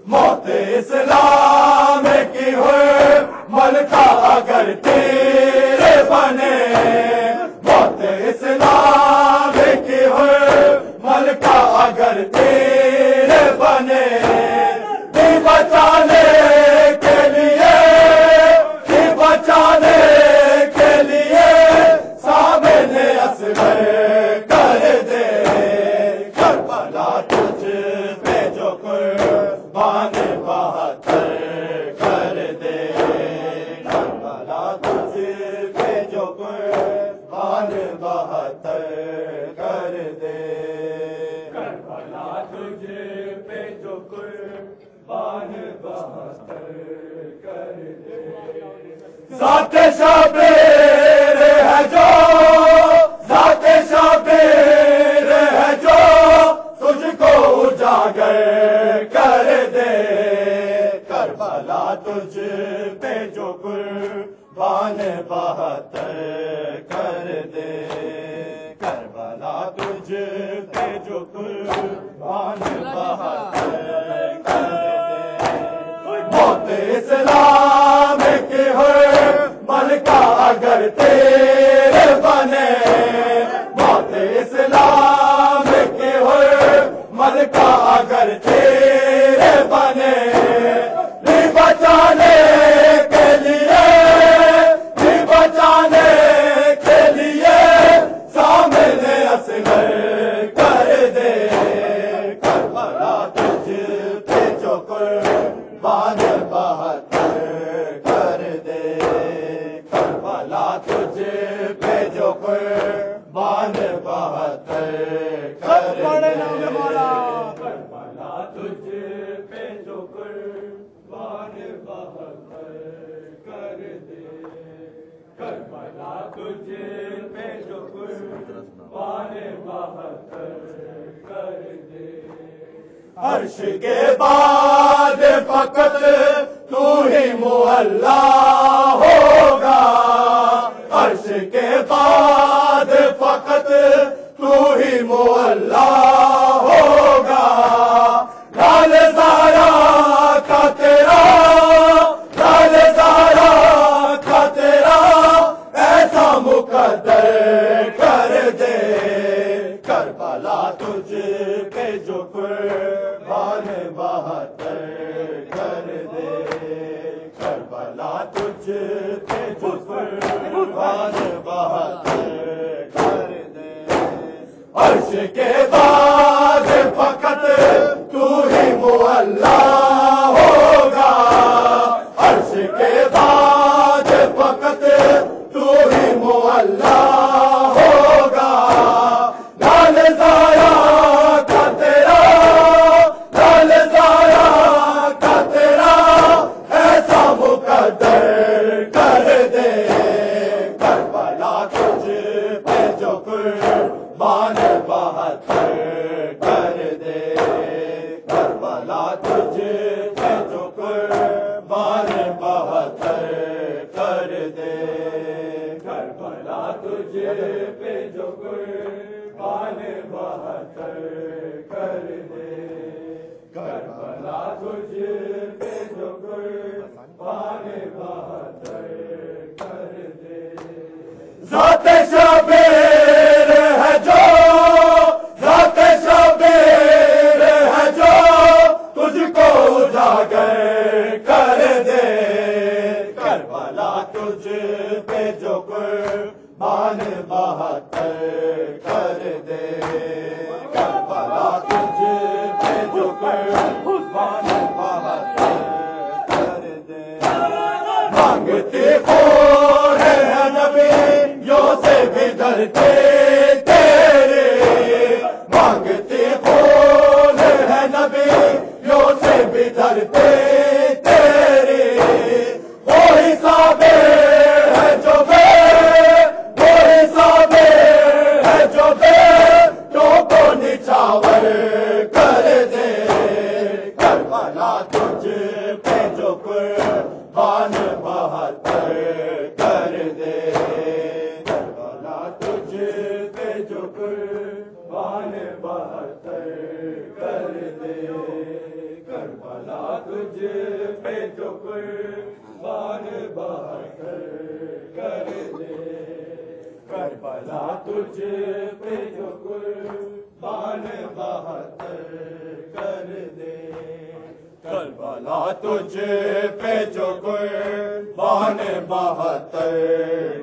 موت اسلام کی ہوئے ملکہ اگر تیرے بنے، موت اسلام کی ہوئے ملکہ اگر تیرے بنے، دی بچانے کے لیے، دی بچانے کے لیے سامنے اصغر کر دے، کربلا تجھ پہ جو قربان بہتر کر دے، کربلا تجھ پہ جو قربان بہتر کر دے، کربلا تجھ پہ جو قربان بہتر کر دے، ذات شبیر ہے جو، ذات شبیر ہے جو تجھ کو اجاگر کر دے، کربلا تجھ پہ جو قربان بہتر کر دے، کربلا تجھ پہ جو قربان بہتر کر دے، موت اسلام کی ہے ملکہ اگر تیرے بنے، موت اسلام کربلا تجھ پہ جو قربان 72 کر دے کربلا تجھ پہ جو قربان 72 کر دے کربلا تجھ پہ جو قربان 72 کر دے عرش کے بعد فقط تو ہی معلا ہوگا عرش کے بعد فقط تو ہی معلا ہوگا لال زارا کا تیرا لال زارا کا تیرا ایسا مقدر کر دے کربلا تجھ پہ جو قربان 72 کر دے کربلا تجھ پہ جو قربان 72 کر دے عرش کے بعد فقط تو ہی معلا ہوگا عرش کے بعد فقط تو ہی معلا ہوگا لال زارا کا تیرا لال زارا کا تیرا ایسا مقدر کر دے کربلا تجھ پہ جو قربان 72 کر دے کربلا تجھ پہ جو قربان 72 کر دے کربلا تجھ پہ جو قربان 72 کر دے کربلا تجھ پہ جو قربان 72 کر دے ذات شبیر ہے جو ذات شبیر ہے جو تجھ کو اجاگر کر دے کربلا تجھ پہ جو قربان 72 کر دے کربلا تجھ پہ جو قربان 72 کر دے مانگتے خون ہے نبیوں سے بھی ڈرتے تیرے مانگتے خون ہے نبیوں سے بھی ڈرتے تیرے وہ حساب ہے جو بے وہ حساب ہے جو بے تو کو نچاور کر دے کربلا تجھ پہ جو قربان 72 کر دے کربلا تجھ پہ جو قربان 72 کر دے کربلا تجھ پہ جو قربان 72 کر دے کربلا تجھ پہ جو قربان 72 کر دے کربلا تجھ پہ جو قربان 72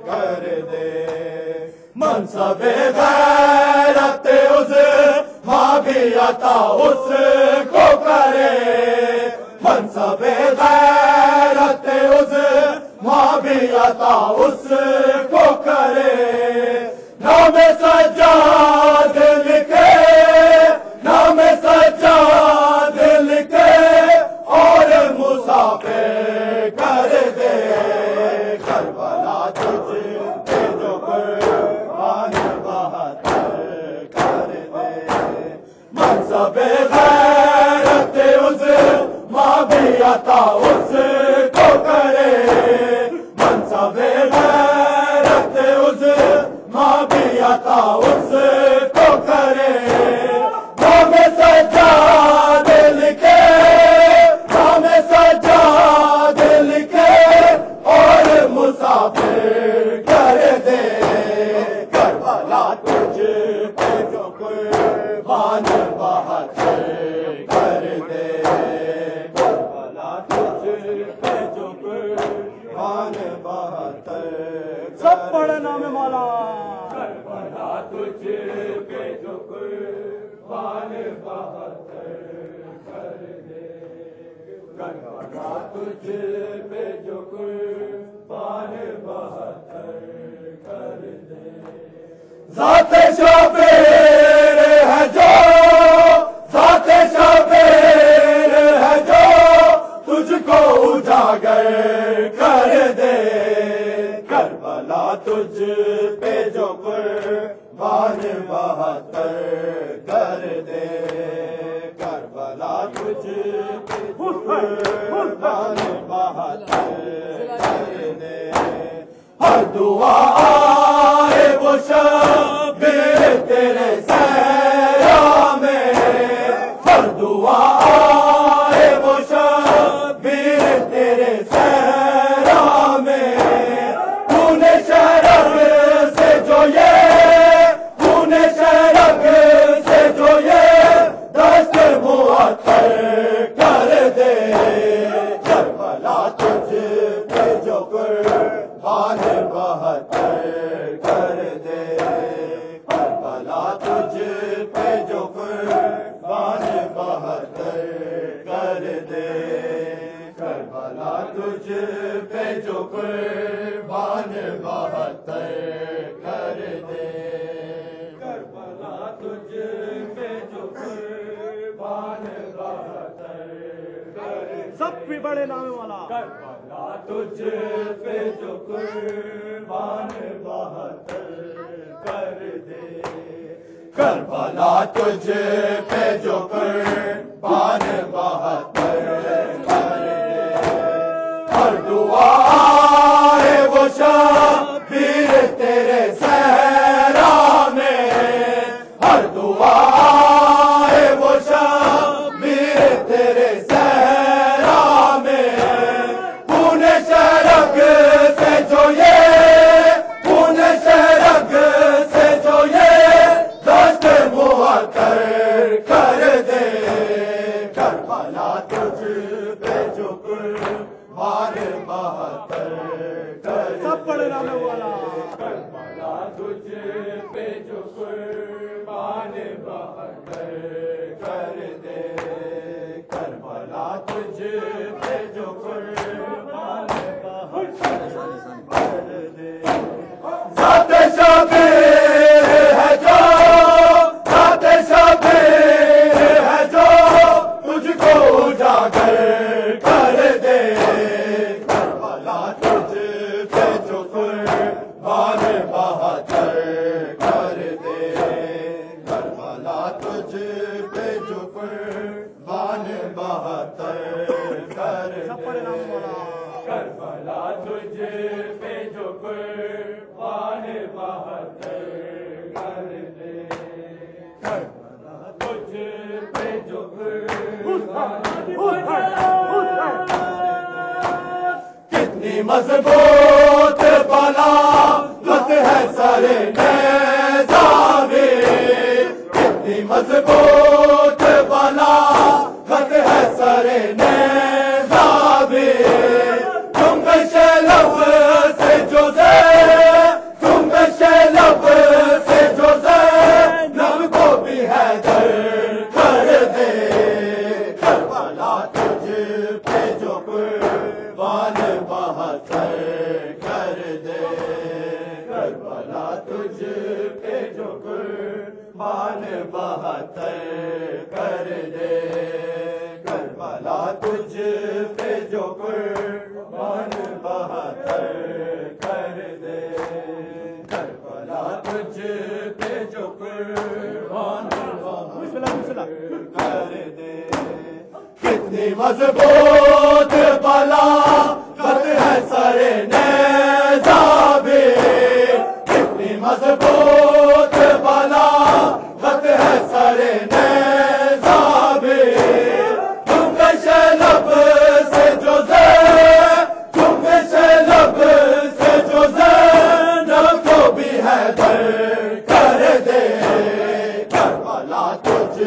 کر دے منصب غیرت اس ماں بھی عطا اس کو کرے منصب غیرت اس ماں بھی عطا اس کو کرے نام سجاد لکھے نام سجاد لکھے اور مسافر کر دے کربلا تجھ پہ جو قربان 72 کر دے منصب غیرت اس ماں بھی عطا اس کو کرے منصب غیرت اس ماں بھی عطا اس کو کرے نام سجاد لکھے نام سجاد لکھے اور مسافر کر دے کربلا تجھ پہ جو قربان 72 کر دے کربلا تجھ پہ جو قربان 72 سب پڑھنا میں مولا کربلا تجھ پہ جو قربان 72 کر دے کربلا تجھ پہ جو قربان ذات شبیر ہے جو ذات شبیر ہے جو تجھ کو اجاگر کر دے کربلا تجھ پہ جو قربان 72 کر دے کربلا تجھ پہ جو قربان 72 کر دے ہر دعا آئے وہ شبیر تیرے صحرا میں ہر دعا آئے وہ شبیر تیرے صحرا میں تو نے شرک سے جو سے جو یہ دست معطر کر دے کربلا تجھ پہ جو قربان 72 کر دے کربلا تجھ پہ جو قربان 72 کر دے کربلا تجھ پہ جو قربان 72 کر دے کربلا تجھ پہ جو قربان 72 کر دے سب بھی بڑے نام والا کربلا تجھ پہ جو قربان 72 کر دے کربلا تجھ پہ جو قربان 72 کر دے ہر دعا آئے وہ شبیر تیرے صحرا میں ہر دعا آئے وہ شبیر تیرے صحرا میں خون شرک سے جو خون شرک سے جو دست معطر کر دے کربلا تجھ پہ جو قربان 72 کر دے سب بڑے نام والا کربلا تجھ پہ جو قربان 72 کر دے کربلا تجھ پہ جو قربان 72 کر دے ذات شبیر ہے جو ذات شبیر ہے جو تجھ کو اجاگر کر دے کربلا تجھ پہ جو قربان 72 کر دے کربلا تجھ پہ جو قربان 72 کر دے سب بڑے نام والا کربلا تجھ پہ جو قربان 72 کر دے کربلا تجھ پہ جو قربان 72 کتنی مضبوط بلاغت ہے سر نیزہ میں کتنی مضبوط بلاغت ہے سر نیزہ میں جنبش لب سے جو جنبش لب سے جو نب کو بھی حیدر کر دے کربلا تجھ پہ جو قربان 72 کر دے کربلا تجھ پہ جو قربان 72 کر دے کربلا تجھ پہ جو قربان 72 کر دے کربلا تجھ پہ جو قربان 72 کر دے کتنی مضبوط بلاغت ہے سر نیزہ میں کتنی مضبوط بلاغت ہے سر نیزہ میں جنبش لب سے جو جنبش لب سے جو نب کو بھی حیدر کر دے کربلا تجھ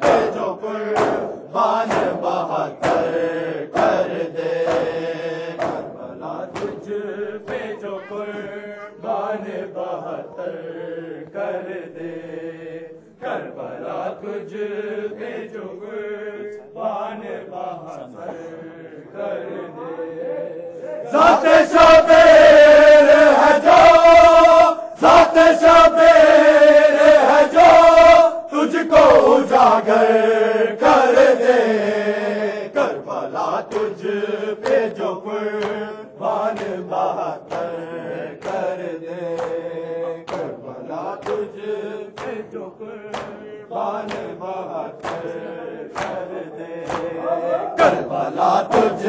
پہ جو قربان 72 کر دے کربلا تجھ پہ جو قربان 72 کر دے کربلا تجھ پہ جو قربان 72 کر دے ذات شبیر جو قربان بہتر کر دے کربلا تجھ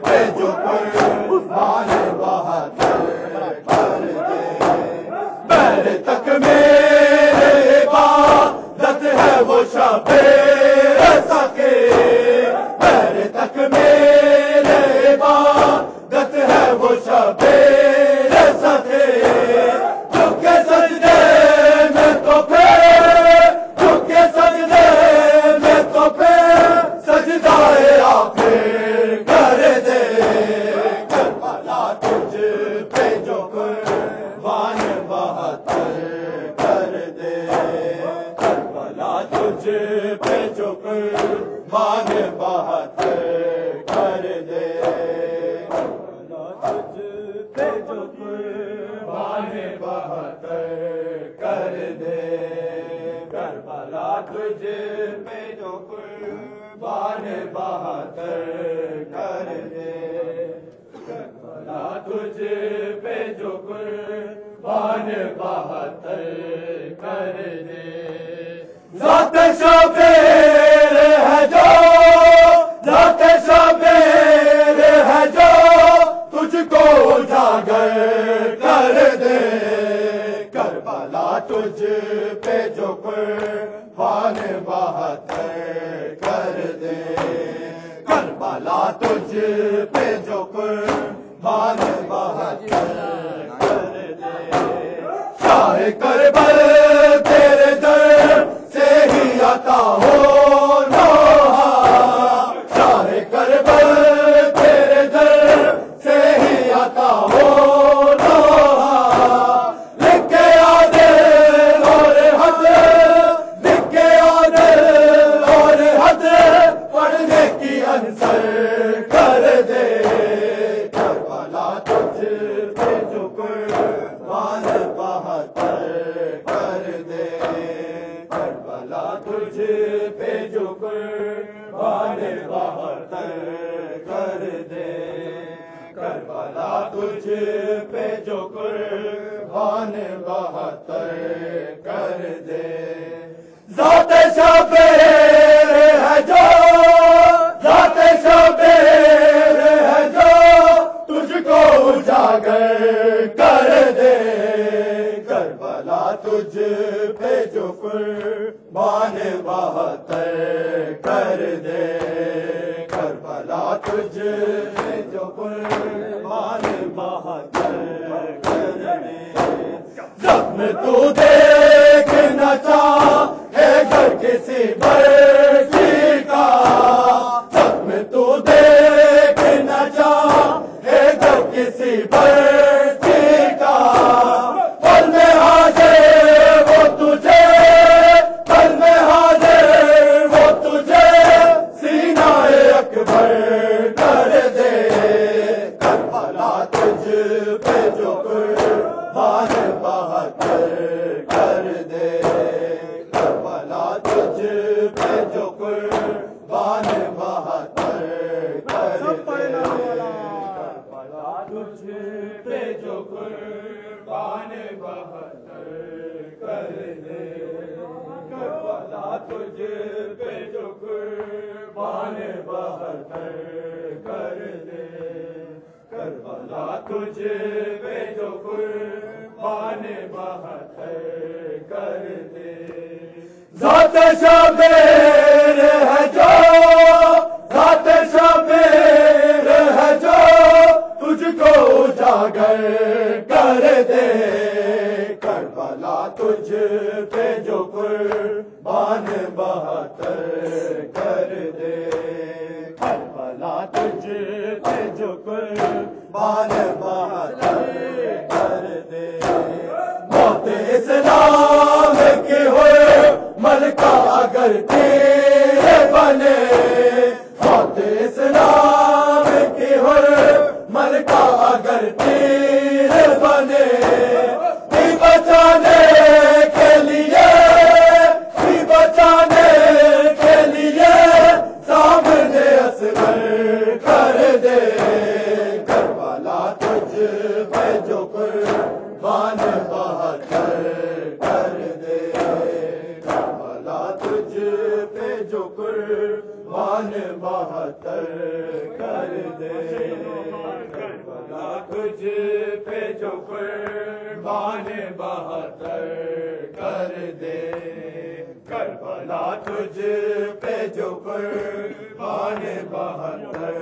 پہ جو قربان بہتر کر دے میر تک میرے عبادت ہے وہ شب سکے میر تک میرے عبادت ہے وہ شب سکے جھکے سجدے میں تو پھر جھکے سجدے میں تو پھر سجدائے آخر کر دے کربلا تجھ پہ جو قربان بہتر کر دے کربلا تجھ پہ جو قربان بہتر کر دے کربلا تجھ پہ جو قربان بہتر کر دے کربلا تجھ پہ جو قربان بہتر کر دے کربلا تجھ پہ جو قربان بہتر کر دے ذات شبیر ہے جو ذات شبیر ہے جو تجھ کو اجاگر کر دے کربلا تجھ پہ جو قربان بہتر کر دے کربلا تجھ پہ جو قربان بہتر کر دے شاہ کربل تیرے در سے ہی عطا ہو نوحہ شاہ کربل تیرے در سے ہی عطا ہو نوحہ لکھ کے عادل اور حد لکھ کے عادل اور حد پڑھنے کی عنصر کر دے کربلا تجھ پہ جو قربان بہتر کر دے کربلا تجھ پہ جو قربان بہتر کر دے کربلا تجھ پہ جو قربان بہتر کر دے ذات شبیر ہے جو ذات شبیر ہے جو تجھ کو اجاگر کر دے کربلا تجھ پہ جو قربان بہتر کر دے کربلا تجھ پہ جو قربان بہتر کر دے زخم تو دیکھنا چاہے گھر کسی برچی کا زخم تو دیکھنا چاہے گھر کسی برچی کا پل میں حاضر وہ تجھے پل میں حاضر وہ تجھے سینہ اکبر کر دے کربلا تجھ پہ جو قربان بہتر کر دے کربلا تجھ پہ جو قربان بہتر کر دے کربلا تجھ پہ جو قربان بہتر کر دے کربلا تجھ پہ جو قربان بہتر کر دے کربلا تجھ پہ جو قربان بہتر کر دے ذات شبیر ہے جو ذات شبیر ہے جو تجھ کو اجاگر کر دے کربلا تجھ پہ جو قربان بہتر کر دے کربلا تجھ پہ جو قربان بہتر کر دے موت اسلام کی ہوئے ملکہ اگر تیرے بنے موت اسلام کی ہوئے ملکہ اگر تیرے بنے بھی بچانے کے لیے بھی بچانے کے لیے سامنے اصغر کر دے کربلا تجھ پہ جو قربان بہتر کر دے 72 کر دے کربلا تجھ پہ جو قربان 72 کر دے کربلا تجھ پہ جو قربان 72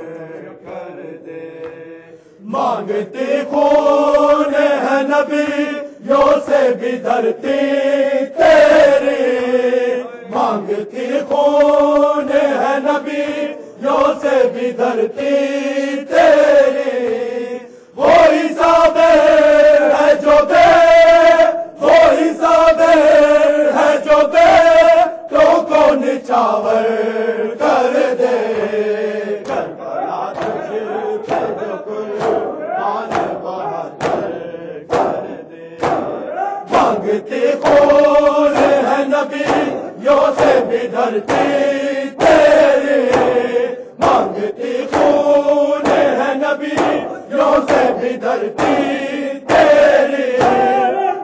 کر دے مانگتی خون ہے نبیوں سے بھی دھرتی تیری مانگتی خون ہے نبیوں سے بھی دھرتی تیری وہی صابر ہے جو بے وہی صابر ہے جو بے تو کو نچھاور کر دے کربلا تجھ پہ جو قربان 72 کر دے مانگتی خون ہے نبیوں سے بھی دھرتی تیری مانگتی خون ہے نبیوں سے بھی دھرتی تیری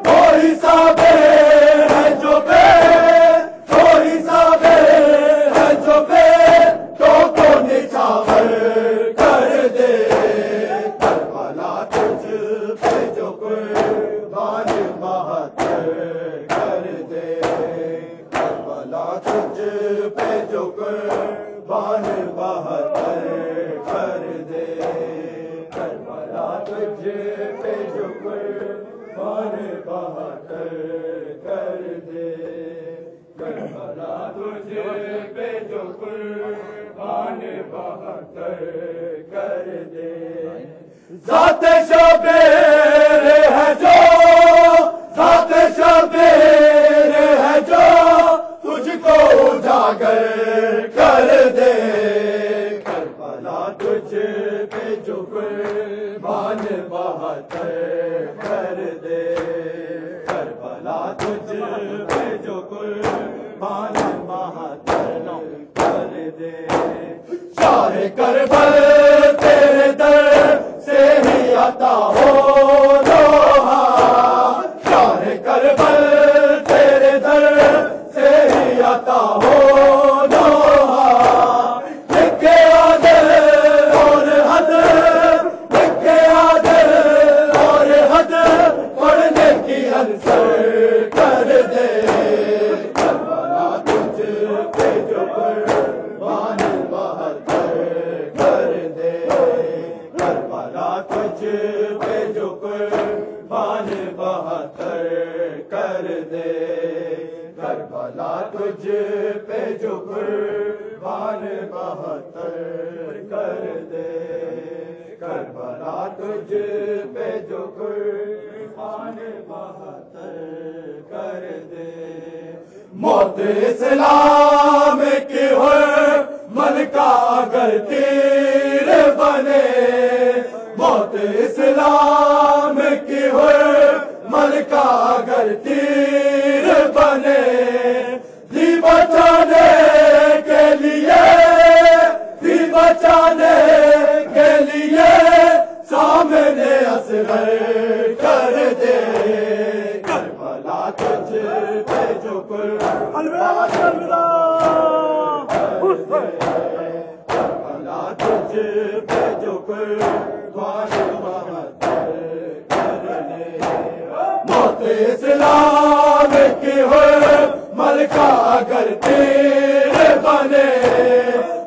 کوئی صابر ہے جو بے کوئی صابر ہے جو بے تو کو نچھاور کر دے کربلا تجھ پہ جو قربان 72 کر دے کربلا تجھ پہ جو قربان 72 کر دے کربلا تجھ پہ جو قربان 72 کر دے کربلا تجھ پہ جو قربان 72 کر دے ذات شبیر ہے جو ذات شبیر ہے جو تجھ کو اجاگر کر دے کربلا تجھ پہ جو قربان 72 کر دے کربلا تجھ پہ جو قربان 72 کر دے شاہ کربل تیرے در سے ہی عطا ہو لوہا شاہ کربل تیرے در سے ہی عطا ہو لوہا لکھے عادل اور حد لکھے عادل اور حد پڑھنے کی عنصر کر دے کربلا تجھ پہ جو قربان 72 کر دے کربلا تجھ پہ جو قربان 72 کر دے کربلا تجھ پہ جو قربان 72 کر دے کربلا تجھ پہ جو قربان 72 کر دے موت اسلام کی ہو ملکہ اگر تیر بنے موت اسلام کی ہو ملکہ اگر تیر بنے دی بچانے کے لیے دی بچانے کے لیے سامنے اصغر کر دے کربلا تجھ پہ جو قربان کربلا تجھ پہ جو قربان 72 کر دے موت اسلام کی ہو ملکہ اگر تیر بنے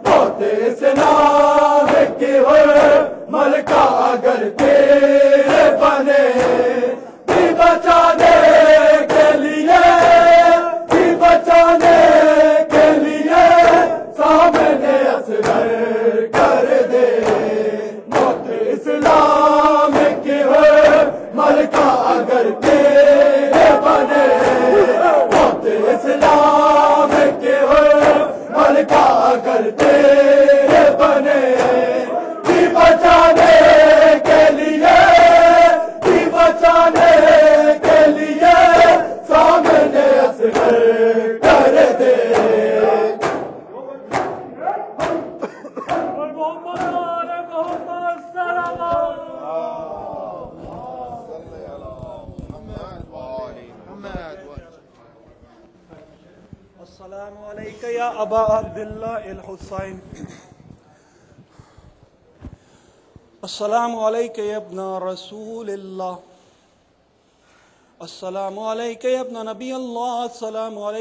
موت اسلام کی ہو ملکہ اگر تیر بنے بھی بچانے کے لیے بھی بچانے کے لیے سامنے اصغر کر دے موت اسلام کی ہو ملکہ اگر تیر بنے موت اسلام کی ہو ملکہ اگر تیر بنے بھی بچانے کے لیے بھی بچانے کے لیے سامنے اصغر کر دے السلام علیکم یا ابا عبداللہ الحسین السلام علیک یا ابن رسول اللہ، السلام علیک یا ابن نبی اللہ، السلام علیک